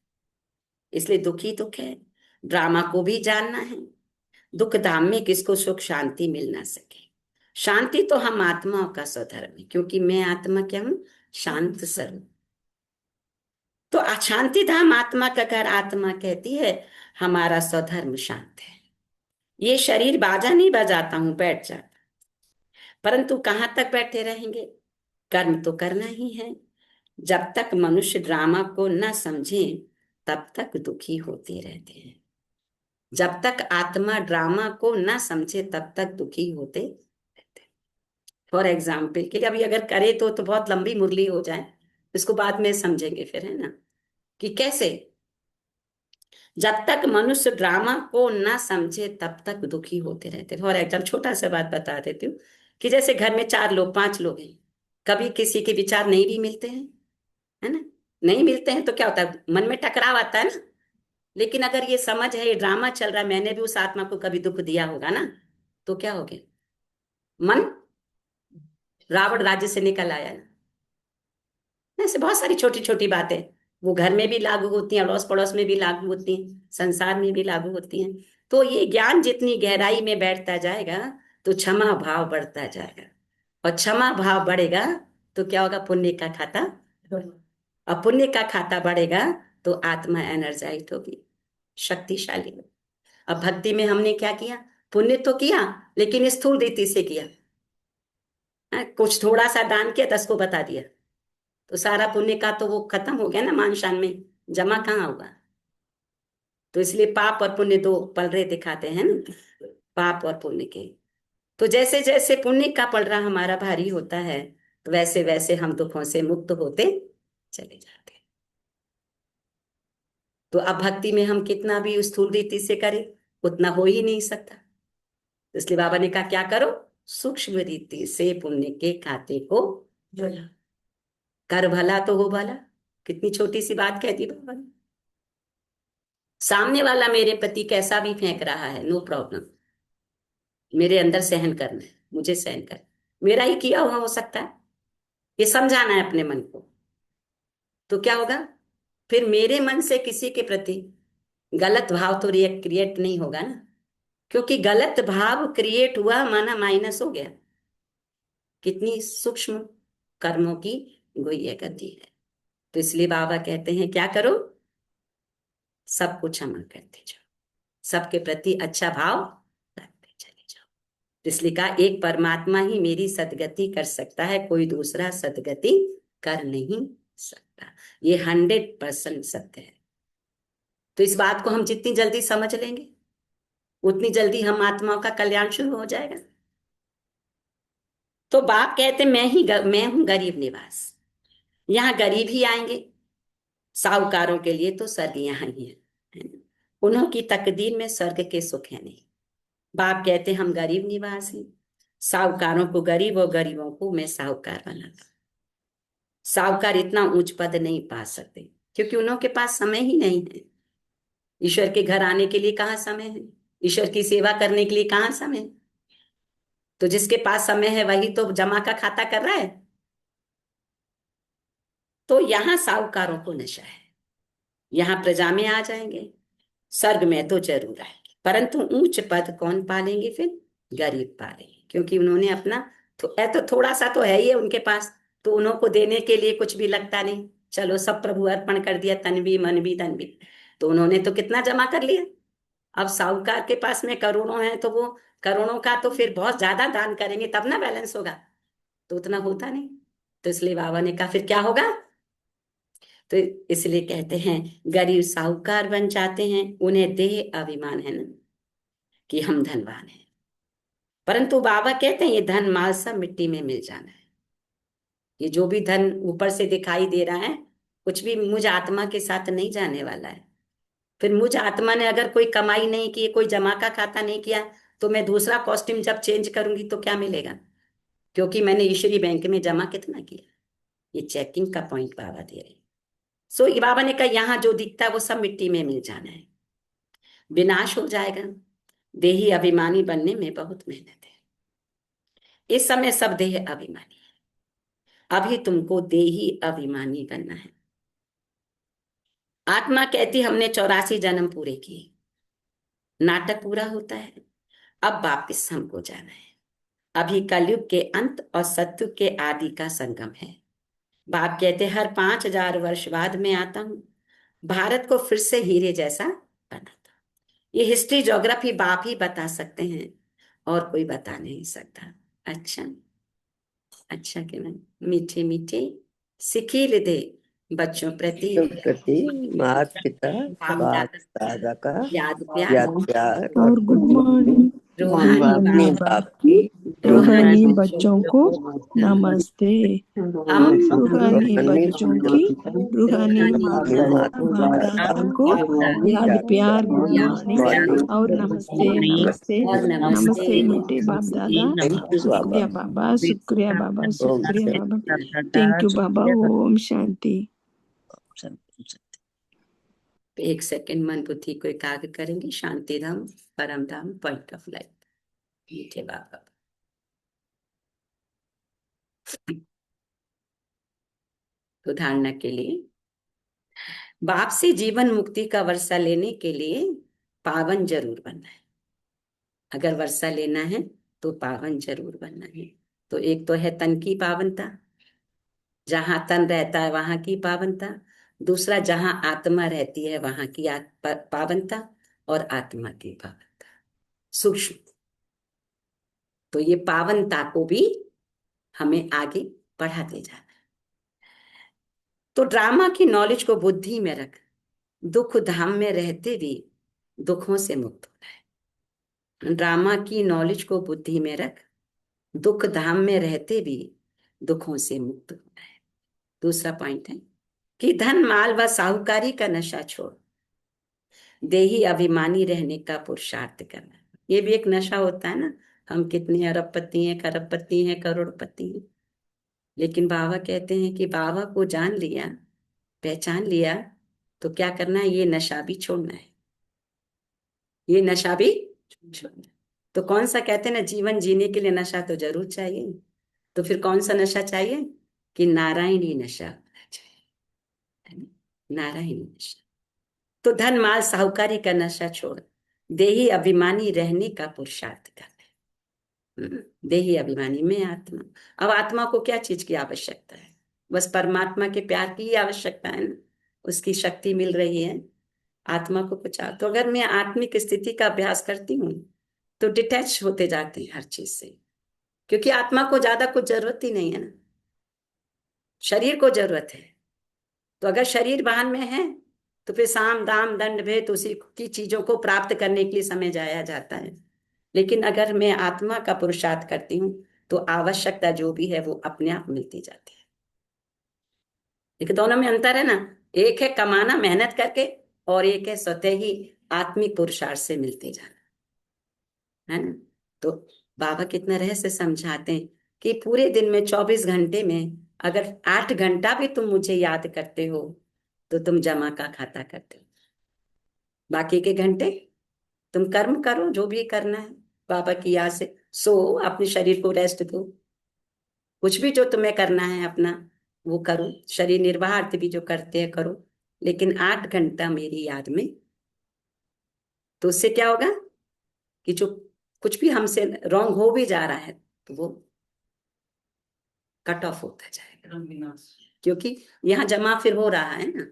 इसलिए दुखी दुख है। ड्रामा को भी जानना है। दुख धाम में किसको सुख शांति मिल ना सके। शांति तो हम आत्माओं का स्वधर्म है, क्योंकि मैं आत्मा क्या हूं? शांत स्वरूप। तो शांति धाम आत्मा का घर। आत्मा कहती है हमारा स्वधर्म शांत है। ये शरीर बाजा नहीं बजाता हूं, बैठ जाता, परंतु कहां तक बैठे रहेंगे? कर्म तो करना ही है। जब तक मनुष्य ड्रामा को न समझे तब तक दुखी होते रहते हैं। जब तक आत्मा ड्रामा को ना समझे तब तक दुखी होते रहते। फॉर एग्जाम्पल के लिए अभी अगर करे तो बहुत लंबी मुरली हो जाए, इसको बाद में समझेंगे फिर, है ना, कि कैसे जब तक मनुष्य ड्रामा को ना समझे तब तक दुखी होते रहते। फॉर एग्जाम्पल छोटा सा बात बता देती हूँ कि जैसे घर में 4 लोग 5 लोग हैं, कभी किसी के विचार नहीं भी मिलते हैं, है ना, नहीं मिलते हैं तो क्या होता है, मन में टकराव आता है ना। लेकिन अगर ये समझ है ये ड्रामा चल रहा है, मैंने भी उस आत्मा को कभी दुख दिया होगा ना, तो क्या हो गया, मन रावण राज्य से निकल आया ना। ऐसे बहुत सारी छोटी छोटी बातें वो घर में भी लागू होती हैं, अड़ोस पड़ोस में भी लागू होती हैं, संसार में भी लागू होती हैं। तो ये ज्ञान जितनी गहराई में बैठता जाएगा तो क्षमा भाव बढ़ता जाएगा, और क्षमा भाव बढ़ेगा तो क्या होगा, पुण्य का खाता, और पुण्य का खाता बढ़ेगा तो आत्मा एनर्जाइज होगी, शक्तिशाली होगी। अब भक्ति में हमने क्या किया, पुण्य तो किया लेकिन स्थूल रीति से किया, कुछ थोड़ा सा दान किया 10 को बता दिया, तो सारा पुण्य का तो वो खत्म हो गया ना, मान शान में जमा कहाँ होगा। तो इसलिए पाप और पुण्य दो पलड़े दिखाते हैं ना, पाप और पुण्य के। तो जैसे जैसे पुण्य का पलड़ा हमारा भारी होता है तो वैसे वैसे हम दुखों से मुक्त होते चले जाते हैं। तो अब भक्ति में हम कितना भी स्थूल रीति से करें उतना हो ही नहीं सकता। इसलिए बाबा ने कहा क्या करो, सूक्ष्म रीति से पुण्य के खाते को जोड़ा, कर भला तो हो भला। कितनी छोटी सी बात कहती बाबा ने। सामने वाला मेरे प्रति कैसा भी फेंक रहा है, नो प्रॉब्लम, मेरे अंदर सहन करना है, मुझे सहन कर, मेरा ही किया हुआ हो सकता है, ये समझाना है अपने मन को। तो क्या होगा, फिर मेरे मन से किसी के प्रति गलत भाव तो क्रिएट नहीं होगा ना, क्योंकि गलत भाव क्रिएट हुआ माना माइनस हो गया। कितनी सूक्ष्म कर्मों की गुह्य गति है। तो इसलिए बाबा कहते हैं क्या करो, सबको क्षमा करते जाओ, सबके प्रति अच्छा भाव रखते चले जाओ। इसलिए कहा एक परमात्मा ही मेरी सदगति कर सकता है, कोई दूसरा सदगति कर नहीं सकता। ये 100% सत्य है। तो इस बात को हम जितनी जल्दी समझ लेंगे उतनी जल्दी हम आत्माओं का कल्याण शुरू हो जाएगा। तो बाप कहते मैं हूं गरीब निवास, यहाँ गरीब ही आएंगे, साहूकारों के लिए तो स्वर्ग यहाँ ही है ना? उन्हों की तकदीर में स्वर्ग के सुख है नहीं। बाप कहते हम गरीब निवास हैं, साहूकारों को गरीब और गरीबों को मैं साहूकार बनाता। साहूकार इतना ऊंच पद नहीं पा सकते क्योंकि उन्हों के पास समय ही नहीं है। ईश्वर के घर आने के लिए कहाँ समय है, ईश्वर की सेवा करने के लिए कहाँ समय है। तो जिसके पास समय है वही तो जमा का खाता कर रहा है। तो यहाँ साहूकारों को नशा है, यहाँ प्रजा में आ जाएंगे, स्वर्ग में तो जरूर आएंगे, परंतु ऊंच पद कौन पालेंगे, फिर गरीब पालेंगे, क्योंकि उन्होंने अपना तो थोड़ा सा तो है ही है उनके पास, तो उन्हों को देने के लिए कुछ भी लगता नहीं, चलो सब प्रभु अर्पण कर दिया, तन भी मन भी धन भी, तो उन्होंने तो कितना जमा कर लिया। अब साहूकार के पास में करोड़ों हैं तो वो करोड़ों का तो फिर बहुत ज्यादा दान करेंगे तब ना बैलेंस होगा, तो उतना होता नहीं। तो इसलिए बाबा ने कहा फिर क्या होगा। तो इसलिए कहते हैं गरीब साहूकार बन जाते हैं, उन्हें देह अभिमान है ना कि हम धनवान हैं, परंतु बाबा कहते हैं ये धन माल सब मिट्टी में मिल जाना है। ये जो भी धन ऊपर से दिखाई दे रहा है कुछ भी मुझ आत्मा के साथ नहीं जाने वाला है। फिर मुझ आत्मा ने अगर कोई कमाई नहीं की, कोई जमा का खाता नहीं किया, तो मैं दूसरा कॉस्ट्यूम जब चेंज करूंगी तो क्या मिलेगा, क्योंकि मैंने ईश्वरी बैंक में जमा कितना किया। ये चेकिंग का पॉइंट बाबा दे रहे। सो ये बाबा ने कहा यहाँ जो दिखता है वो सब मिट्टी में मिल जाना है, विनाश हो जाएगा। देही अभिमानी बनने में बहुत मेहनत है। इस समय सब देह अभिमानी है, अभी तुमको देही अभिमानी बनना है। आत्मा कहती हमने 84 जन्म पूरे किए, नाटक पूरा होता है, अब वापिस हमको जाना है। अभी कलयुग के अंत और सत्युग के आदि का संगम है। बाप कहते हर 5000 वर्ष बाद में आता हूं, भारत को फिर से हीरे जैसा बनाता। ये हिस्ट्री ज्योग्राफी बाप ही बता सकते हैं और कोई बता नहीं सकता। अच्छा अच्छा कि नहीं, मीठे मीठे सिखिल दे बच्चों प्रति प्रति माता पिता बाप बाप दादा दादा का याद प्यार याद प्यार और गुड मॉर्निंग। रूहानी अपने बाप बाप की रूहानी रूहानी बच्चों को नमस्ते। हम रूहानी बच्चों की रूहानी रूहानी माता बाप दादा को याद प्यार गुड मॉर्निंग और नमस्ते नमस्ते और नमस्ते नमस्ते मीठे बाप दादा। थैंक यू बाबा। शुक्रिया बाबा, शुक्रिया बाबा, शुक्रिया बाबा। शांति। थैंक यू बाबा। ओम शांति। एक सेकंड मन बुद्धि को एकाग्र करेंगे। शांति धाम परम धाम पॉइंट ऑफ लाइट मीठे बाबा। तो धारणा के लिए बाप से जीवन मुक्ति का वर्षा लेने के लिए पावन जरूर बनना है। अगर वर्षा लेना है तो पावन जरूर बनना है। तो एक तो है तन की पावनता, जहां तन रहता है वहां की पावनता। दूसरा जहां आत्मा रहती है वहां की पावनता और आत्मा की पावनता सूक्ष्म। तो ये पावनता को भी हमें आगे बढ़ाते जाना है। तो ड्रामा की नॉलेज को बुद्धि में रख दुख धाम में रहते भी दुखों से मुक्त होना है। ड्रामा की नॉलेज को बुद्धि में रख दुख धाम में रहते भी दुखों से मुक्त होना है। दूसरा पॉइंट है कि धन माल व साहूकारी का नशा छोड़ देही अभिमानी रहने का पुरुषार्थ करना। ये भी एक नशा होता है ना। हम कितने अरबपति हैं, खरबपति हैं, करोड़पति हैं, लेकिन बाबा कहते हैं कि बाबा को जान लिया, पहचान लिया तो क्या करना है, ये नशा भी छोड़ना है। ये नशा भी छोड़ना है। तो कौन सा कहते हैं ना, जीवन जीने के लिए नशा तो जरूर चाहिए। तो फिर कौन सा नशा चाहिए कि नारायणी नशा होना चाहिए, नारायणी नशा। तो धन माल साहूकारी का नशा छोड़ देही अभिमानी रहने का पुरुषार्थ करना है। देही अभिमानी में आत्मा। अब आत्मा को क्या चीज की आवश्यकता है? बस परमात्मा के प्यार की ही आवश्यकता है ना। उसकी शक्ति मिल रही है आत्मा को कुछ। तो अगर मैं आत्मिक स्थिति का अभ्यास करती हूँ तो डिटैच होते जाते हैं हर चीज से, क्योंकि आत्मा को ज्यादा कुछ जरूरत ही नहीं है ना, शरीर को जरूरत है। तो अगर शरीर वाहन में है तो फिर साम दाम दंड भेद उसी की चीजों को प्राप्त करने के लिए समय जाया जाता है। लेकिन अगर मैं आत्मा का पुरुषार्थ करती हूँ तो आवश्यकता जो भी है वो अपने आप मिलती जाती है। लेकिन दोनों में अंतर है ना, एक है कमाना मेहनत करके और एक है स्वतः ही आत्मिक पुरुषार्थ से मिलते जाना, है ना। तो बाबा कितना रहस्य समझाते हैं कि पूरे दिन में 24 घंटे में अगर 8 घंटा भी तुम मुझे याद करते हो तो तुम जमा का खाता करते हो। बाकी के घंटे तुम कर्म करो, जो भी करना है बाबा की याद से। सो अपने शरीर को रेस्ट दो, कुछ भी जो तुम्हें करना है अपना वो करो, शरीर निर्वाह भी जो करते हैं करो, लेकिन 8 घंटा मेरी याद में। तो उससे क्या होगा कि जो कुछ भी हमसे रॉन्ग हो भी जा रहा है तो वो कट ऑफ होता जाएगा, क्योंकि यहाँ जमा फिर हो रहा है ना।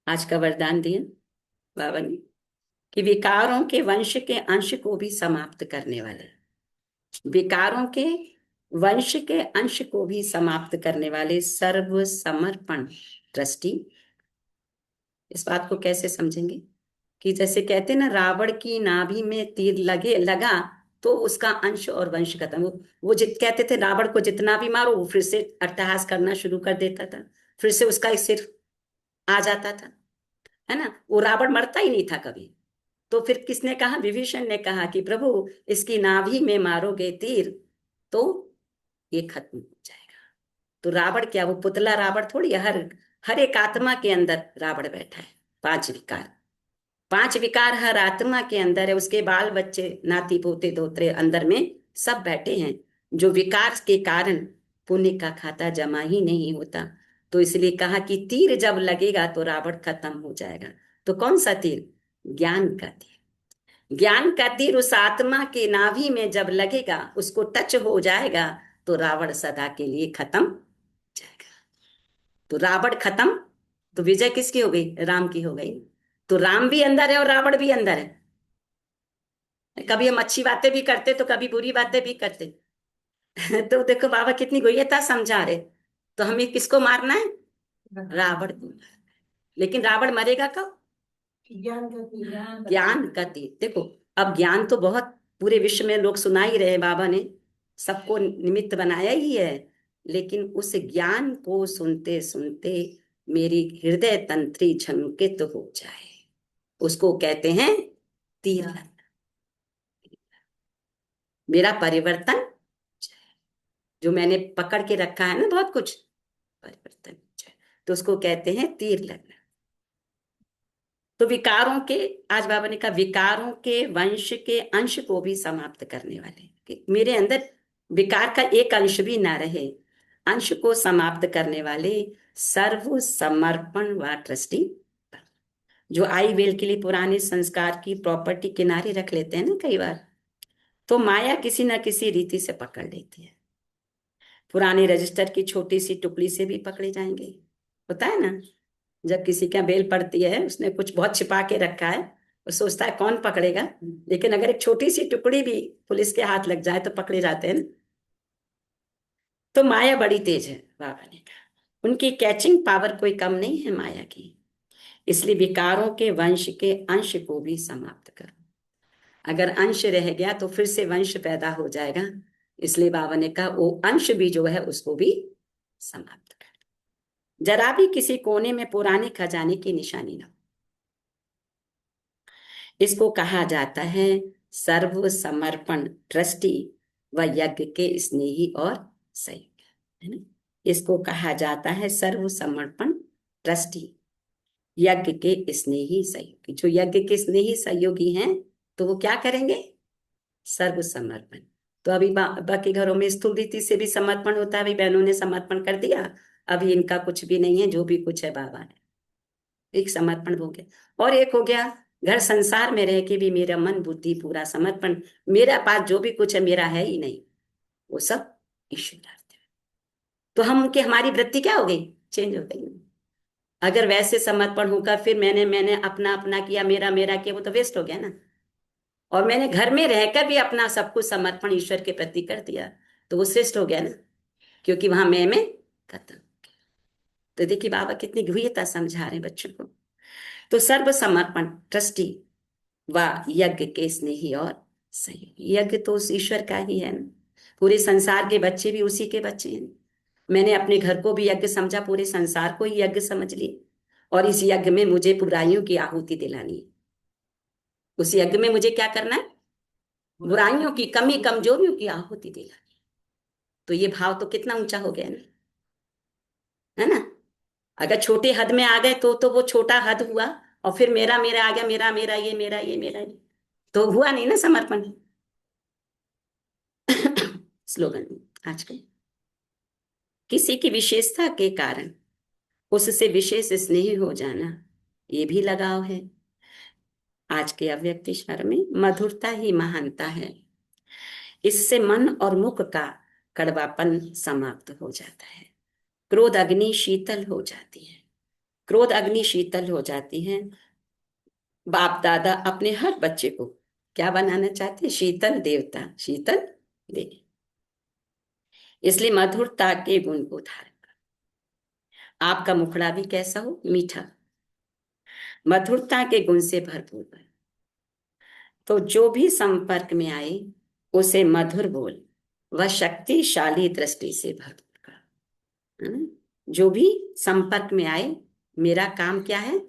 आज का वरदान दिया बाबा ने कि विकारों के वंश के अंश को भी समाप्त करने वाले, विकारों के वंश के अंश को भी समाप्त करने वाले सर्व समर्पण दृष्टि। इस बात को कैसे समझेंगे कि जैसे कहते हैं ना, रावण की नाभि में तीर लगा तो उसका अंश और वंश खत्म। वो कहते थे रावण को जितना भी मारो वो फिर से अट्टहास करना शुरू कर देता था, फिर से उसका एक सिर आ जाता था, है ना। वो रावण मरता ही नहीं था कभी। तो फिर किसने कहा, विभीषण ने कहा कि प्रभु इसकी नाभि में मारोगे तीर तो ये खत्म हो जाएगा। तो रावण क्या, वो पुतला रावण थोड़ी, हर हर एक आत्मा के अंदर रावण बैठा है। 5 विकार, 5 विकार हर आत्मा के अंदर है। उसके बाल बच्चे नाती पोते दोतरे अंदर में सब बैठे हैं, जो विकार के कारण पुण्य का खाता जमा ही नहीं होता। तो इसलिए कहा कि तीर जब लगेगा तो रावण खत्म हो जाएगा। तो कौन सा तीर? ज्ञान का तीर। ज्ञान का तीर उस आत्मा के नाभि में जब लगेगा, उसको टच हो जाएगा तो रावण सदा के लिए खत्म हो जाएगा। तो रावण खत्म तो विजय किसकी हो गई? राम की हो गई। तो राम भी अंदर है और रावण भी अंदर है। कभी हम अच्छी बातें भी करते तो कभी बुरी बातें भी करते, तो देखो बाबा कितनी गुह्यता समझा रहे। तो हमें किसको मारना है? रावण को। लेकिन रावण मरेगा कब? ज्ञान का तीर। देखो अब ज्ञान तो बहुत पूरे विश्व में लोग सुना ही रहे हैं, बाबा ने सबको निमित्त बनाया ही है। लेकिन उस ज्ञान को सुनते सुनते मेरी हृदय तंत्री झंकित हो जाए, उसको कहते हैं तीर लगना। मेरा परिवर्तन जो मैंने पकड़ के रखा है ना बहुत कुछ, परिवर्तन हो जाए, तो उसको कहते हैं तीर लगना। तो विकारों के, आज बाबा ने कहा विकारों के वंश के अंश को भी समाप्त करने वाले, कि मेरे अंदर विकार का एक अंश भी ना रहे, अंश को समाप्त करने वाले सर्व समर्पण व ट्रस्टी। जो आई वेल के लिए पुराने संस्कार की प्रॉपर्टी किनारे रख लेते हैं ना कई बार, तो माया किसी ना किसी रीति से पकड़ लेती है। पुराने रजिस्टर की छोटी सी टुकड़ी से भी पकड़े जाएंगे। होता है ना, जब किसी का बेल पड़ती है, उसने कुछ बहुत छिपा के रखा है, वो सोचता है कौन पकड़ेगा, लेकिन अगर एक छोटी सी टुकड़ी भी पुलिस के हाथ लग जाए तो पकड़े जाते हैं ना। तो माया बड़ी तेज है, बाबा ने कहा उनकी कैचिंग पावर कोई कम नहीं है माया की। इसलिए विकारों के वंश के अंश को भी समाप्त करो। अगर अंश रह गया तो फिर से वंश पैदा हो जाएगा। इसलिए बाबा ने कहा वो अंश भी जो है उसको भी समाप्त कर। जरा भी किसी कोने में पुराने खजाने की निशानी ना हो। इसको कहा जाता है सर्व समर्पण ट्रस्टी व यज्ञ के स्नेही और सहयोगी, है ना। इसको कहा जाता है सर्व समर्पण ट्रस्टी, यज्ञ के स्नेही सहयोगी। जो यज्ञ के स्नेही सहयोगी हैं तो वो क्या करेंगे? सर्व समर्पण। तो अभी बाकी घरों में स्थूल रीति से भी समर्पण होता है, अभी बहनों ने समर्पण कर दिया, अभी इनका कुछ भी नहीं है, जो भी कुछ है बाबा है। एक समर्पण हो गया। और एक हो गया घर संसार में रह के भी मेरा मन बुद्धि पूरा समर्पण, मेरा पास जो भी कुछ है मेरा है ही नहीं, वो सब ईश्वरार्थ है। तो हम उनके, हमारी वृत्ति क्या हो गई? चेंज हो गई। अगर वैसे समर्पण होगा फिर मैंने अपना अपना किया, मेरा मेरा किया, वो तो वेस्ट हो गया ना। और मैंने घर में रहकर भी अपना सब कुछ समर्पण ईश्वर के प्रति कर दिया, तो वो श्रेष्ठ हो गया ना, क्योंकि वहां मैं में खत्म। तो देखिए बाबा कितनी गहरीता समझा रहे हैं बच्चों को। तो सर्व समर्पण ट्रस्टी व यज्ञ के स्नेही और सहयोगी। यज्ञ तो उस ईश्वर का ही है ना, पूरे संसार के बच्चे भी उसी के बच्चे हैं। मैंने अपने घर को भी यज्ञ समझा, पूरे संसार को ही यज्ञ समझ लिए, और इस यज्ञ में मुझे बुराइयों की आहुति दिलानी है। उस यज्ञ में मुझे क्या करना है? बुराइयों की, कमी कमजोरियों की आहुति दिलानी। तो ये भाव तो कितना ऊंचा हो गया ना, है ना। अगर छोटे हद में आ गए तो वो छोटा हद हुआ, और फिर मेरा मेरा आ गया, मेरा मेरा ये मेरा ये मेरा ये, तो हुआ नहीं ना समर्पण। स्लोगन आजकल किसी की विशेषता के कारण उससे विशेष स्नेही हो जाना, ये भी लगाव है। आज के अव्यक्त ईश्वर में मधुरता ही महानता है। इससे मन और मुख का कड़वापन समाप्त हो जाता है। क्रोध अग्नि शीतल हो जाती है, क्रोध अग्नि शीतल हो जाती है। बाप दादा अपने हर बच्चे को क्या बनाना चाहते हैं? शीतल देवता, शीतल देवी। इसलिए मधुरता के गुण को धारण कर। आपका मुखड़ा भी कैसा हो? मीठा, मधुरता के गुण से भरपूर बने। तो जो भी संपर्क में आए उसे मधुर बोल व शक्तिशाली दृष्टि से भरपूर कर, है ना? जो भी संपर्क में आए, मेरा काम क्या है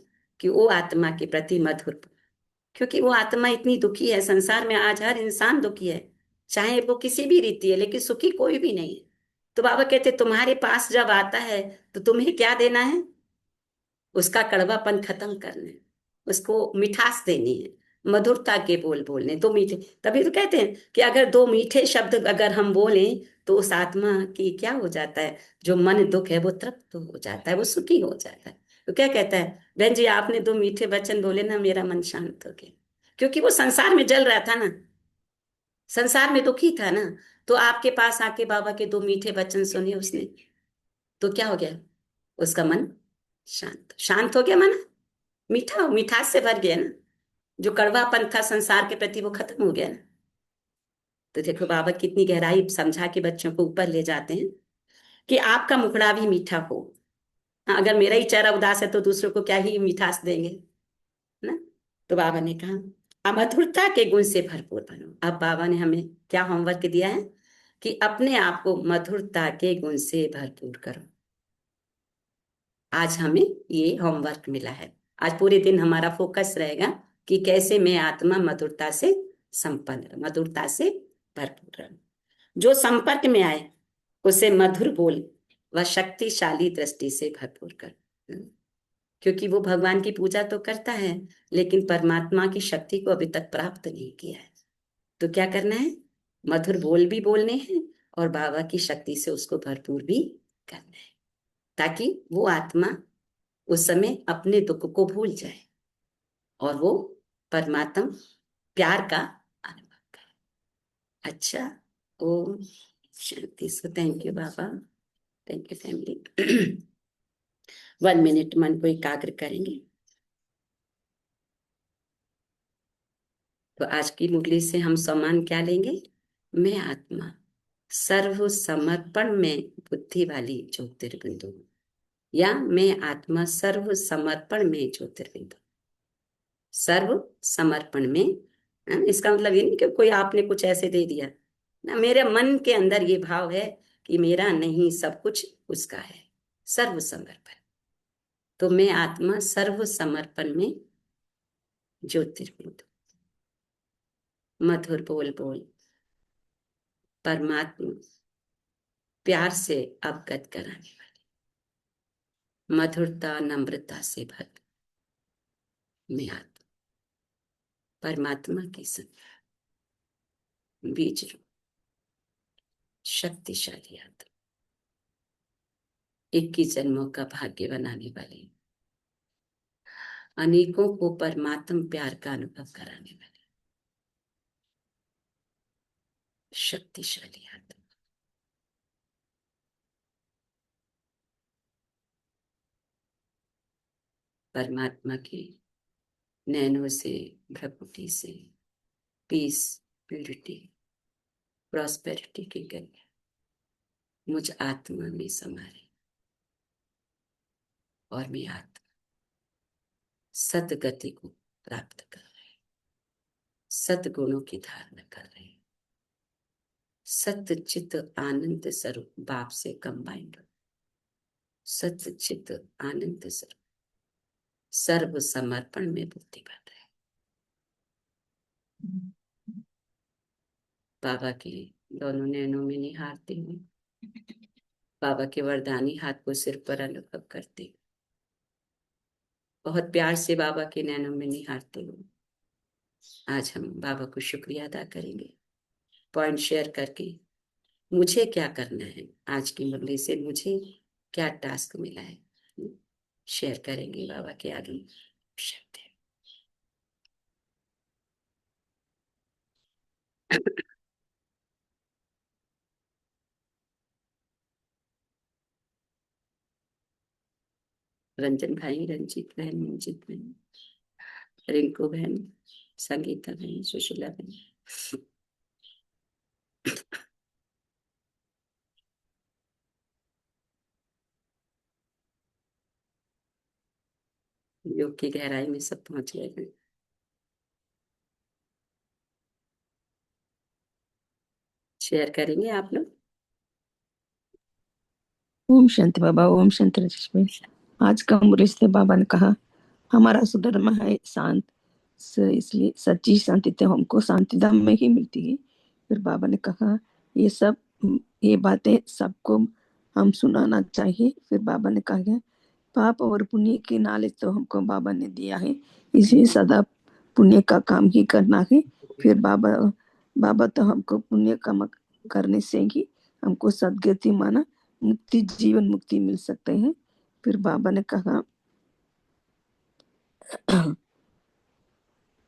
कि वो आत्मा के प्रति मधुर, क्योंकि वो आत्मा इतनी दुखी है। संसार में आज हर इंसान दुखी है, चाहे वो किसी भी रीति है, लेकिन सुखी कोई भी नहीं है। तो बाबा कहते तुम्हारे पास जब आता है तो तुम्हें क्या देना है? उसका कड़वापन खत्म करना है, उसको मिठास देनी है, मधुरता के बोल बोलने, दो मीठे। तभी तो कहते हैं कि अगर दो मीठे शब्द अगर हम बोलें तो उस आत्मा की क्या हो जाता है? जो मन दुख है वो तृप्त हो जाता है, वो सुखी हो जाता है। तो क्या कहता है, बहन जी आपने दो मीठे वचन बोले ना, मेरा मन शांत हो गया। क्योंकि वो संसार में जल रहा था ना, संसार में दुखी था ना, तो आपके पास आके बाबा के दो मीठे वचन सुने उसने, तो क्या हो गया? उसका मन शांत, शांत हो गया, मन मीठा, मिठास से भर गया ना। जो कड़वापन था संसार के प्रति वो खत्म हो गया ना। तो देखो बाबा कितनी गहराई समझा के बच्चों को ऊपर ले जाते हैं कि आपका मुखड़ा भी मीठा हो। हाँ, अगर मेरा ही चेहरा उदास है तो दूसरों को क्या ही मिठास देंगे ना। तो बाबा ने कहा अमधुरता के गुण से भरपूर बनो। अब बाबा ने हमें क्या होमवर्क दिया है कि अपने आप को मधुरता के गुण से भरपूर करो। आज हमें ये होमवर्क मिला है। आज पूरे दिन हमारा फोकस रहेगा कि कैसे मैं आत्मा मधुरता से संपन्न रहूं, मधुरता से भरपूर रहूं। जो संपर्क में आए उसे मधुर बोल व शक्तिशाली दृष्टि से भरपूर कर, क्योंकि वो भगवान की पूजा तो करता है लेकिन परमात्मा की शक्ति को अभी तक प्राप्त नहीं किया है। तो क्या करना है, मधुर बोल भी बोलने हैं और बाबा की शक्ति से उसको भरपूर भी करना है, ताकि वो आत्मा उस समय अपने दुख को भूल जाए और वो परमात्मा प्यार का अनुभव करे। अच्छा, ओम शांति। So thank you Baba, thank you family. 1 minute मन को एकाग्र करेंगे। तो आज की मुरली से हम सम्मान क्या लेंगे, मैं आत्मा सर्व समर्पण में बुद्धि वाली ज्योतिर्बिंदु हूं, या मैं आत्मा सर्व समर्पण में ज्योतिर्बिंदु। सर्व समर्पण में, इसका मतलब ये नहीं कि कोई आपने कुछ ऐसे दे दिया ना, मेरे मन के अंदर ये भाव है कि मेरा नहीं, सब कुछ उसका है, सर्व समर्पण। तो मैं आत्मा सर्व समर्पण में ज्योतिर्बिंदु। मधुर बोल बोल परमात्मा प्यार से अवगत कराने वाले, मधुरता नम्रता से भर मैं आत्मा परमात्मा की संज्ञा, बीज रूप शक्तिशाली आत्मा, 21 जन्मों का भाग्य बनाने वाले, अनेकों को परमात्म प्यार का अनुभव कराने वाले शक्तिशाली आत्मा। परमात्मा के नैनों से, भ्रकुटी से पीस, प्यूरिटी, प्रॉस्पेरिटी की गंगा मुझ आत्मा में समा रही और मैं आत्मा सदगति को प्राप्त कर रहे, सदगुणों की धारणा कर रहे, सत्य चित्त आनंद स्वरूप बाप से कंबाइंड, सत्य चित्त आनंद स्वरूप सर्व समर्पण में बुद्धि बन रहे। बाबा के दोनों नैनों में निहारते हुए, बाबा के वरदानी हाथ को सिर पर अनुभव करते हुए, बहुत प्यार से बाबा के नैनों में निहारते हुए आज हम बाबा को शुक्रिया अदा करेंगे, पॉइंट शेयर करके मुझे क्या करना है, आज की मुरली से मुझे क्या टास्क मिला है, शेयर करेंगे बाबा के आगे शब्द। रंजन भाई, रंजीत बहन, मंजित बहन, रिंकू बहन, संगीता बहन, सुशीला बहन, योग की गहराई में सब पहुंच गए हैं। शेयर करेंगे आप लोग। ओम शांति बाबा, ओम शांति राजेश भाई। आज का मुरली से बाबा ने कहा हमारा सुधर्म है शांत, इसलिए सच्ची शांति तो हमको शांति धाम में ही मिलती है। फिर बाबा ने कहा ये बातें सबको हम सुनाना चाहिए। फिर बाबा ने कहा पाप और पुण्य की नॉलेज तो हमको बाबा ने दिया है, इसलिए सदा पुण्य का काम ही करना है। फिर बाबा तो हमको पुण्य काम करने से ही हमको सदगति माना मुक्ति, जीवन मुक्ति मिल सकते हैं। फिर बाबा ने कहा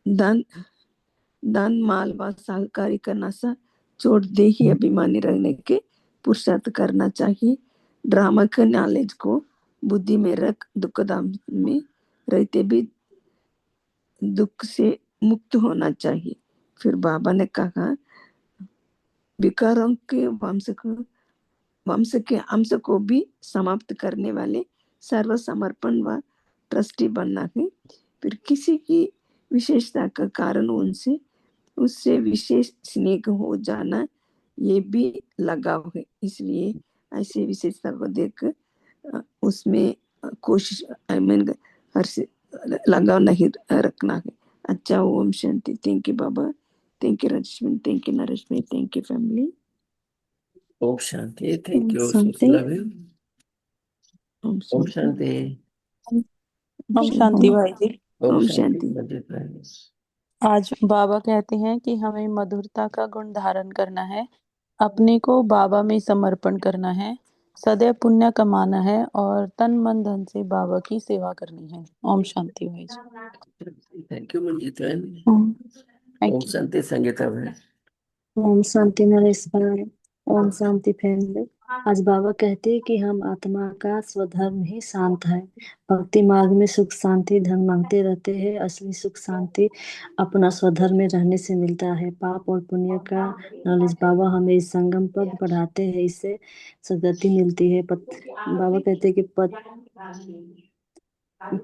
दान माल व सहकारी करना सा छोड़ दे ही अभिमानी रहने के पुरुषार्थ करना चाहिए। ड्रामा के नॉलेज को बुद्धि में रख दुखदाम में रहते भी दुख से मुक्त होना चाहिए। फिर बाबा ने कहा विकारों के वंश के अंश को भी समाप्त करने वाले सर्वसमर्पण व ट्रस्टी बनना है। फिर किसी की विशेषता का कारण उनसे उससे विशेष स्नेह हो जाना, ये भी लगाव है। इसलिए ऐसे विशेषता को देख उसमें कोशिश आई मीन हर से लगाव नहीं रखना है। अच्छा, ओम शांति। Thank you Baba, thank you Rajni, thank you Naresh भाई, थैंक यू फैमिली। ओम शांति। थैंक यू शांति। सुशीला जी। ओम ओम शांति। शांति। ओम शांति भाई जी। ओम ओम शांति। शांति। रजत भाई। आज बाबा कहते हैं कि हमें मधुरता का गुण धारण करना है, अपने को बाबा में समर्पण करना है, सदैव पुण्य कमाना है और तन मन धन से बाबा की सेवा करनी है। ओम शांति भाई जी। थैंक यू मंजीत भाई। थैंक ओम यू। शांति संगीता भाई। ओम शांति नरेश भाई। ओम शांति फैमिली। आज बाबा कहते हैं कि हम आत्मा का स्वधर्म ही शांत है। भक्ति मार्ग में सुख शांति धन मांगते रहते हैं, असली सुख शांति अपना स्वधर्म में रहने से मिलता है। पाप और पुण्य का नॉलेज बाबा हमें इस संगम पद बढ़ाते हैं, इससे सदगति मिलती है। बाबा कहते हैं कि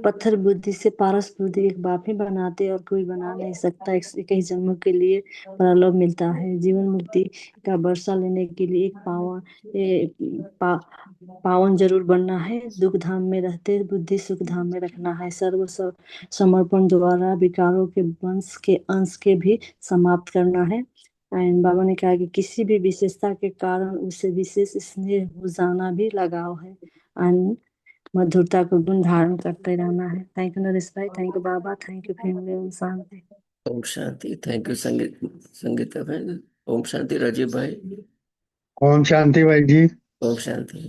पत्थर बुद्धि से पारस बुद्धि एक बाप ही बनाते और कोई बना नहीं सकता। कई जन्मों के लिए परलोक मिलता है। जीवन मुक्ति का वर्षा लेने के लिए एक पावन जरूर बनना है। दुख धाम में रहते बुद्धि सुख धाम में रखना है। समर्पण द्वारा विकारों के वंश के अंश के भी समाप्त करना है। एंड बाबा ने कहा कि किसी भी विशेषता के कारण उसे विशेष स्नेह हो जाना भी लगाव है। एंड मधुरता को गुण धारण करते रहना है। थैंक यू नरेश भाई, thank you Baba, thank you family. ओम शांति। ओम शांति। थैंक यू संगीता भाई। ओम शांति राजीव भाई। ओम शांति भाई जी। ओम शांति।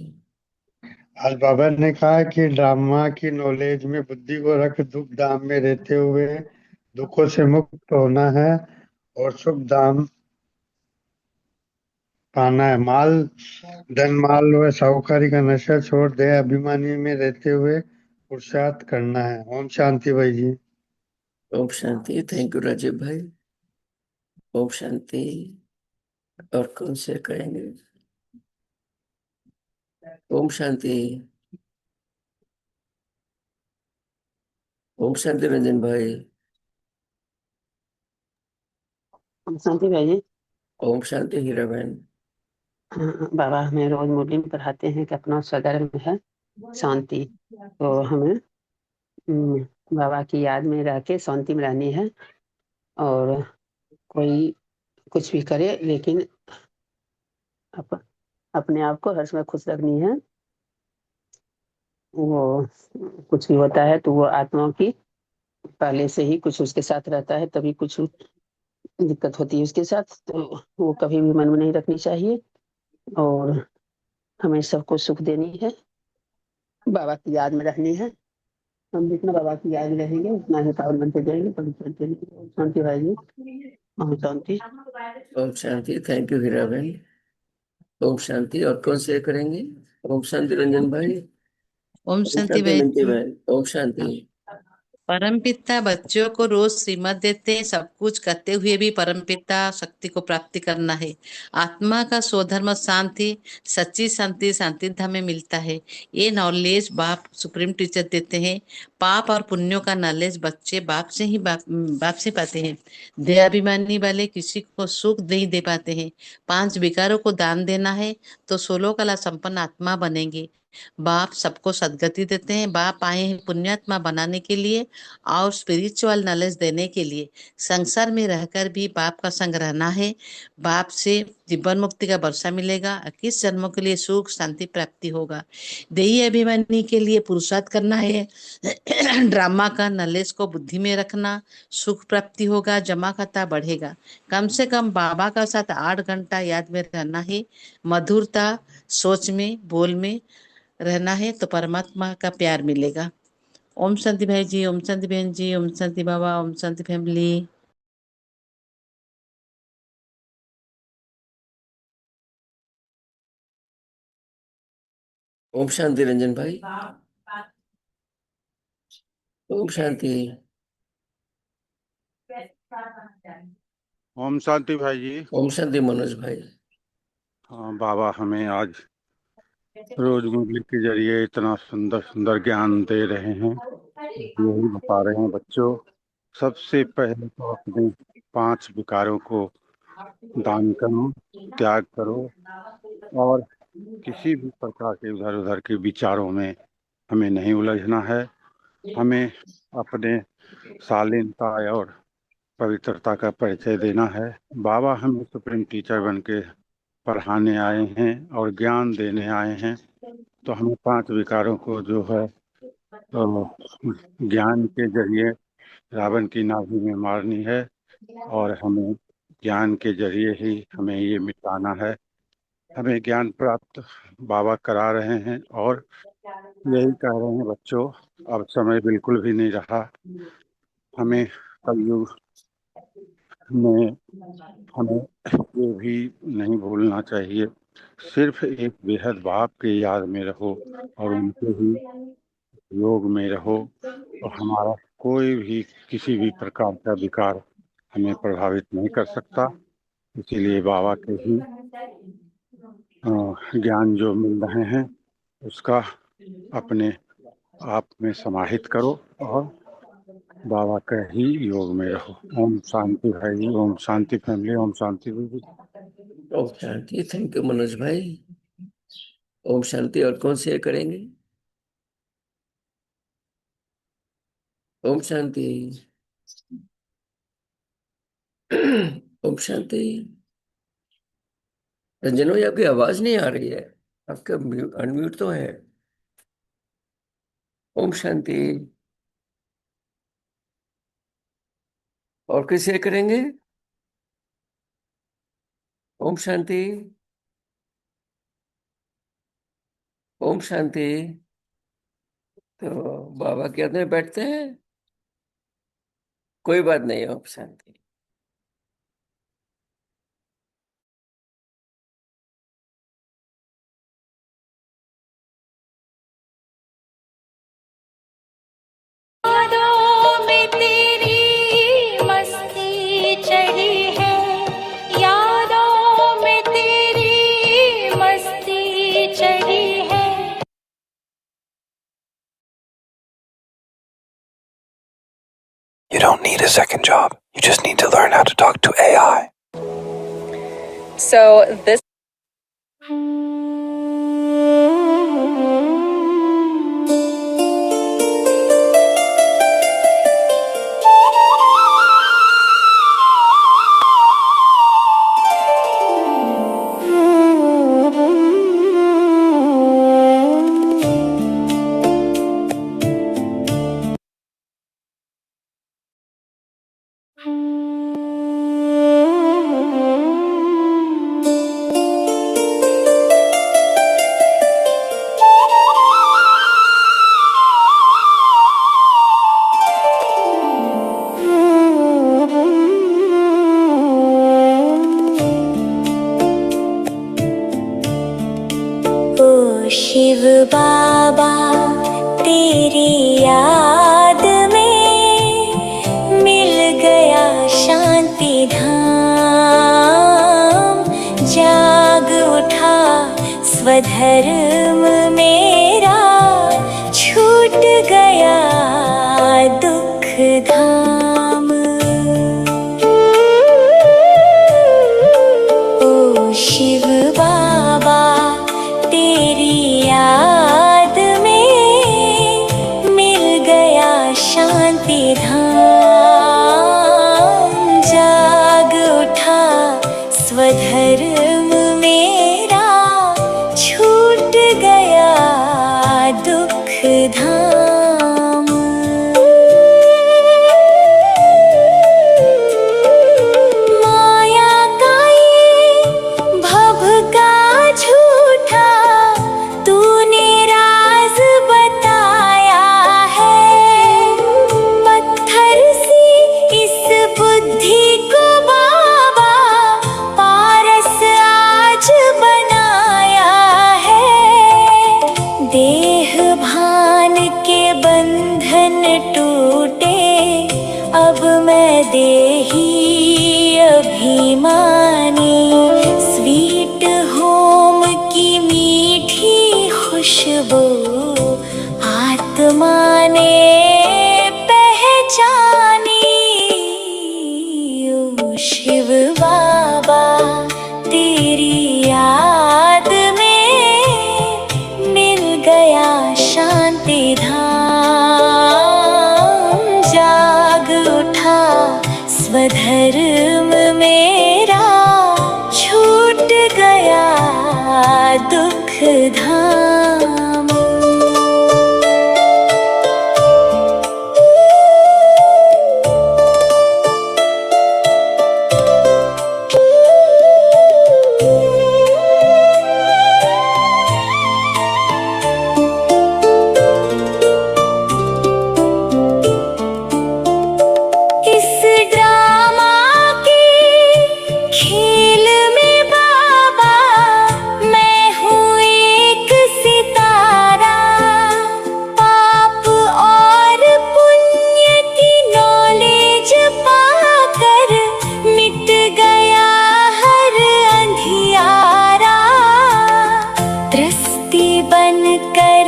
आज बाबा ने कहा कि ड्रामा की नॉलेज में बुद्धि को रख दुख धाम में रहते हुए दुखों से मुक्त होना है और सुख धाम पाना है। धन माल व साहूकारी का नशा छोड़ दे अभिमानी में रहते हुए पुरुषार्थ करना है। ओम शांति भाई जी। ओम शांति। थैंक यू राजीव भाई। ओम शांति। और कौन से कहेंगे? ओम शांति। ओम शांति रंजन भाई। ओम शांति भाई जी। ओम शांति हीरा बहन। बाबा हमें रोज मुरली में पढ़ाते हैं कि अपना स्वधर्म है शांति। तो हमें बाबा की याद में रह के शांति में रहनी है। और कोई कुछ भी करे लेकिन अपने आप को हर समय खुश रखनी है। वो कुछ भी होता है तो वो आत्माओं की पहले से ही कुछ उसके साथ रहता है, तभी कुछ दिक्कत होती है उसके साथ। तो वो कभी भी मन में नहीं रखनी चाहिए और हमें सबको सुख देनी है, बाबा की याद में रहनी है। हम जितना बाबा की याद में रहेंगे उतना ही पावन बनते जाएंगे, पवित्र बनते जाएंगे। शांति भाई जी। ओम शांति। ओम शांति। थैंक यू हीरा बहन। ओम शांति। और कौन से करेंगे? ओम शांति रंजन भाई। ओम ओम शांति शांति भाई मिनती जी। बहन। ओम शांति। परमपिता बच्चों को रोज श्रीमत देते हैं, सब कुछ करते हुए भी परमपिता शक्ति को प्राप्ति करना है। आत्मा का स्वधर्म शांति, सच्ची शांति शांति धाम में मिलता है। ये नॉलेज बाप सुप्रीम टीचर देते हैं। पाप और पुण्यों का नॉलेज बच्चे बाप से पाते हैं। दयाभिमानी वाले किसी को सुख नहीं दे पाते हैं। 5 विकारों को दान देना है तो 16 कला संपन्न आत्मा बनेंगे। बाप सबको सदगति देते हैं। बाप आए हैं पुण्यात्मा बनाने के लिए और स्पिरिचुअल नॉलेज देने के लिए। संसार में रहकर भी बाप का संग रहना है। बाप से जीवन मुक्ति का वर्षा मिलेगा। 21 जन्मों के लिए सुख शांति प्राप्ति होगा। देही अभिमानी के लिए पुरुषार्थ करना है। ड्रामा का नॉलेज को बुद्धि में रखना, सुख प्राप्ति होगा, जमा खाता बढ़ेगा। कम से कम बाबा का साथ 8 घंटा याद में रहना है। मधुरता सोच में बोल में रहना है तो परमात्मा का प्यार मिलेगा। ओम शांति भाई जी, ओम शांति बहन जी, ओम शांति बाबा, ओम शांति फैमिली। ओम शांति रंजन भाई। ओम शांति। ओम शांति भाई जी। ओम शांति मनोज भाई। हाँ बाबा हमें आज रोज मुरली के जरिए इतना सुंदर सुंदर ज्ञान दे रहे हैं। यही बता रहे हैं बच्चों, सबसे पहले तो अपने 5 विकारों को दान करो, त्याग करो और किसी भी प्रकार के इधर उधर के विचारों में हमें नहीं उलझना है। हमें अपने शालीनता और पवित्रता का परिचय देना है। बाबा हमें सुप्रीम टीचर बन के पढ़ाने आए हैं और ज्ञान देने आए हैं, तो हमें 5 विकारों को जो है ज्ञान के जरिए रावण की नाभि में मारनी है और हमें ज्ञान के जरिए ही हमें ये मिटाना है। हमें ज्ञान प्राप्त बाबा करा रहे हैं और यही कह रहे हैं बच्चों, अब समय बिल्कुल भी नहीं रहा। हमें कलयुग में हमें ये भी नहीं भूलना चाहिए, सिर्फ एक बेहद बाप के याद में रहो और उनके ही योग में रहो, और हमारा कोई भी किसी भी प्रकार का विकार हमें प्रभावित नहीं कर सकता। इसीलिए बाबा के ही ज्ञान जो मिल रहे हैं उसका अपने आप में समाहित करो और बाबा के ही योग में रहो। ओम शांति भाई, ओम शांति फैमिली, ओम शांति दीदी। ओम शांति। थैंक यू मनोज भाई। ओम शांति। और कौन शेयर करेंगे? ओम शांति। ओम शांति। रंजन भाई आपकी आवाज नहीं आ रही है, आपका अनम्यूट तो है। ओम शांति। और किस शेयर करेंगे? ओम शांति। ओम शांति। तो बाबा के अंदर बैठते हैं, कोई बात नहीं। ओम शांति। यादों में तेरी मस्ती चढ़ी है, यादों में तेरी मस्ती चढ़ी है। You don't need a second job. You just need to learn how to talk to AI. So this Shiv बाबा तेरी याद में मिल गया शांति धाम, जाग उठा स्वधर्म मेरा, छूट गया दुख धाम। ओ शिव बाबा तेरी याद में मिल गया शांति धाम, जाग उठा स्वधर्म मेरा, छूट गया दुख धाम। माया का ये भभका झूठा तूने राज बताया है, पत्थर वो आत्मा ने पहचानी। ओ शिव बाबा तेरी याद में मिल गया शांति धाम। जाग उठा स्वधर्म मेरा, छूट गया दुख धाम। इस ड्रामा के खेल में बाबा मैं हूँ एक सितारा। पाप और पुण्य की नॉलेज पाकर मिट गया हर अंधियारा। दृष्टि बनकर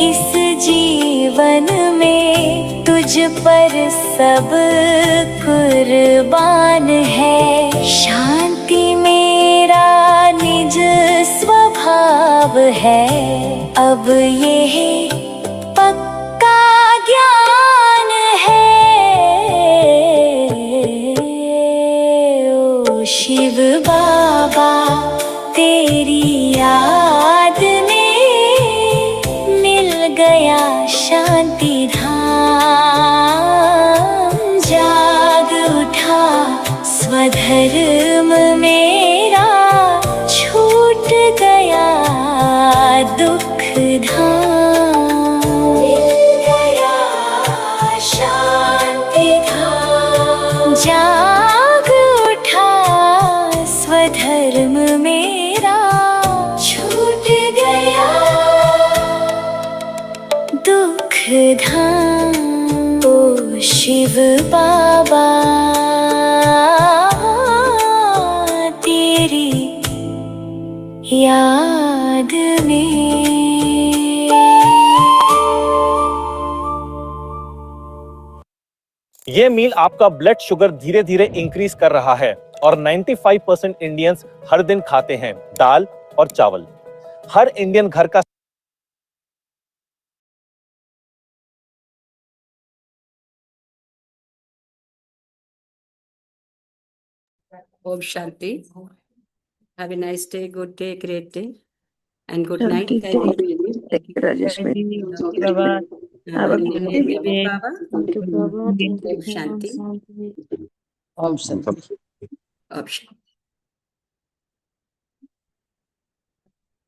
इस जीवन में तुझ पर सब कुर्बान है। शांति मेरा निज स्वभाव है, अब ये पक्का ज्ञान है। ओ शिव बाबा तेरी याद में मिल गया शांति धाम। जाग उठा स्वधर्म मेरा, छूट गया दुख धाम। मिल गया शांति धाम। जाग उठा स्वधर्म मेरा, छूट गया दुख धाम। ओ शिव बाबा तेरी याद में। ये मील आपका ब्लड शुगर धीरे धीरे इंक्रीज कर रहा है और 95% इंडियंस हर दिन खाते हैं दाल और चावल। हर इंडियन घर का ओम शांति। Have a nice day, good day, great day and good night. शांति राजेश भाई। Have a good day. Baba. Thank you, Prabhu. Thank you, Om Shanti. Prabhu. ओम शांति। ओम शांति।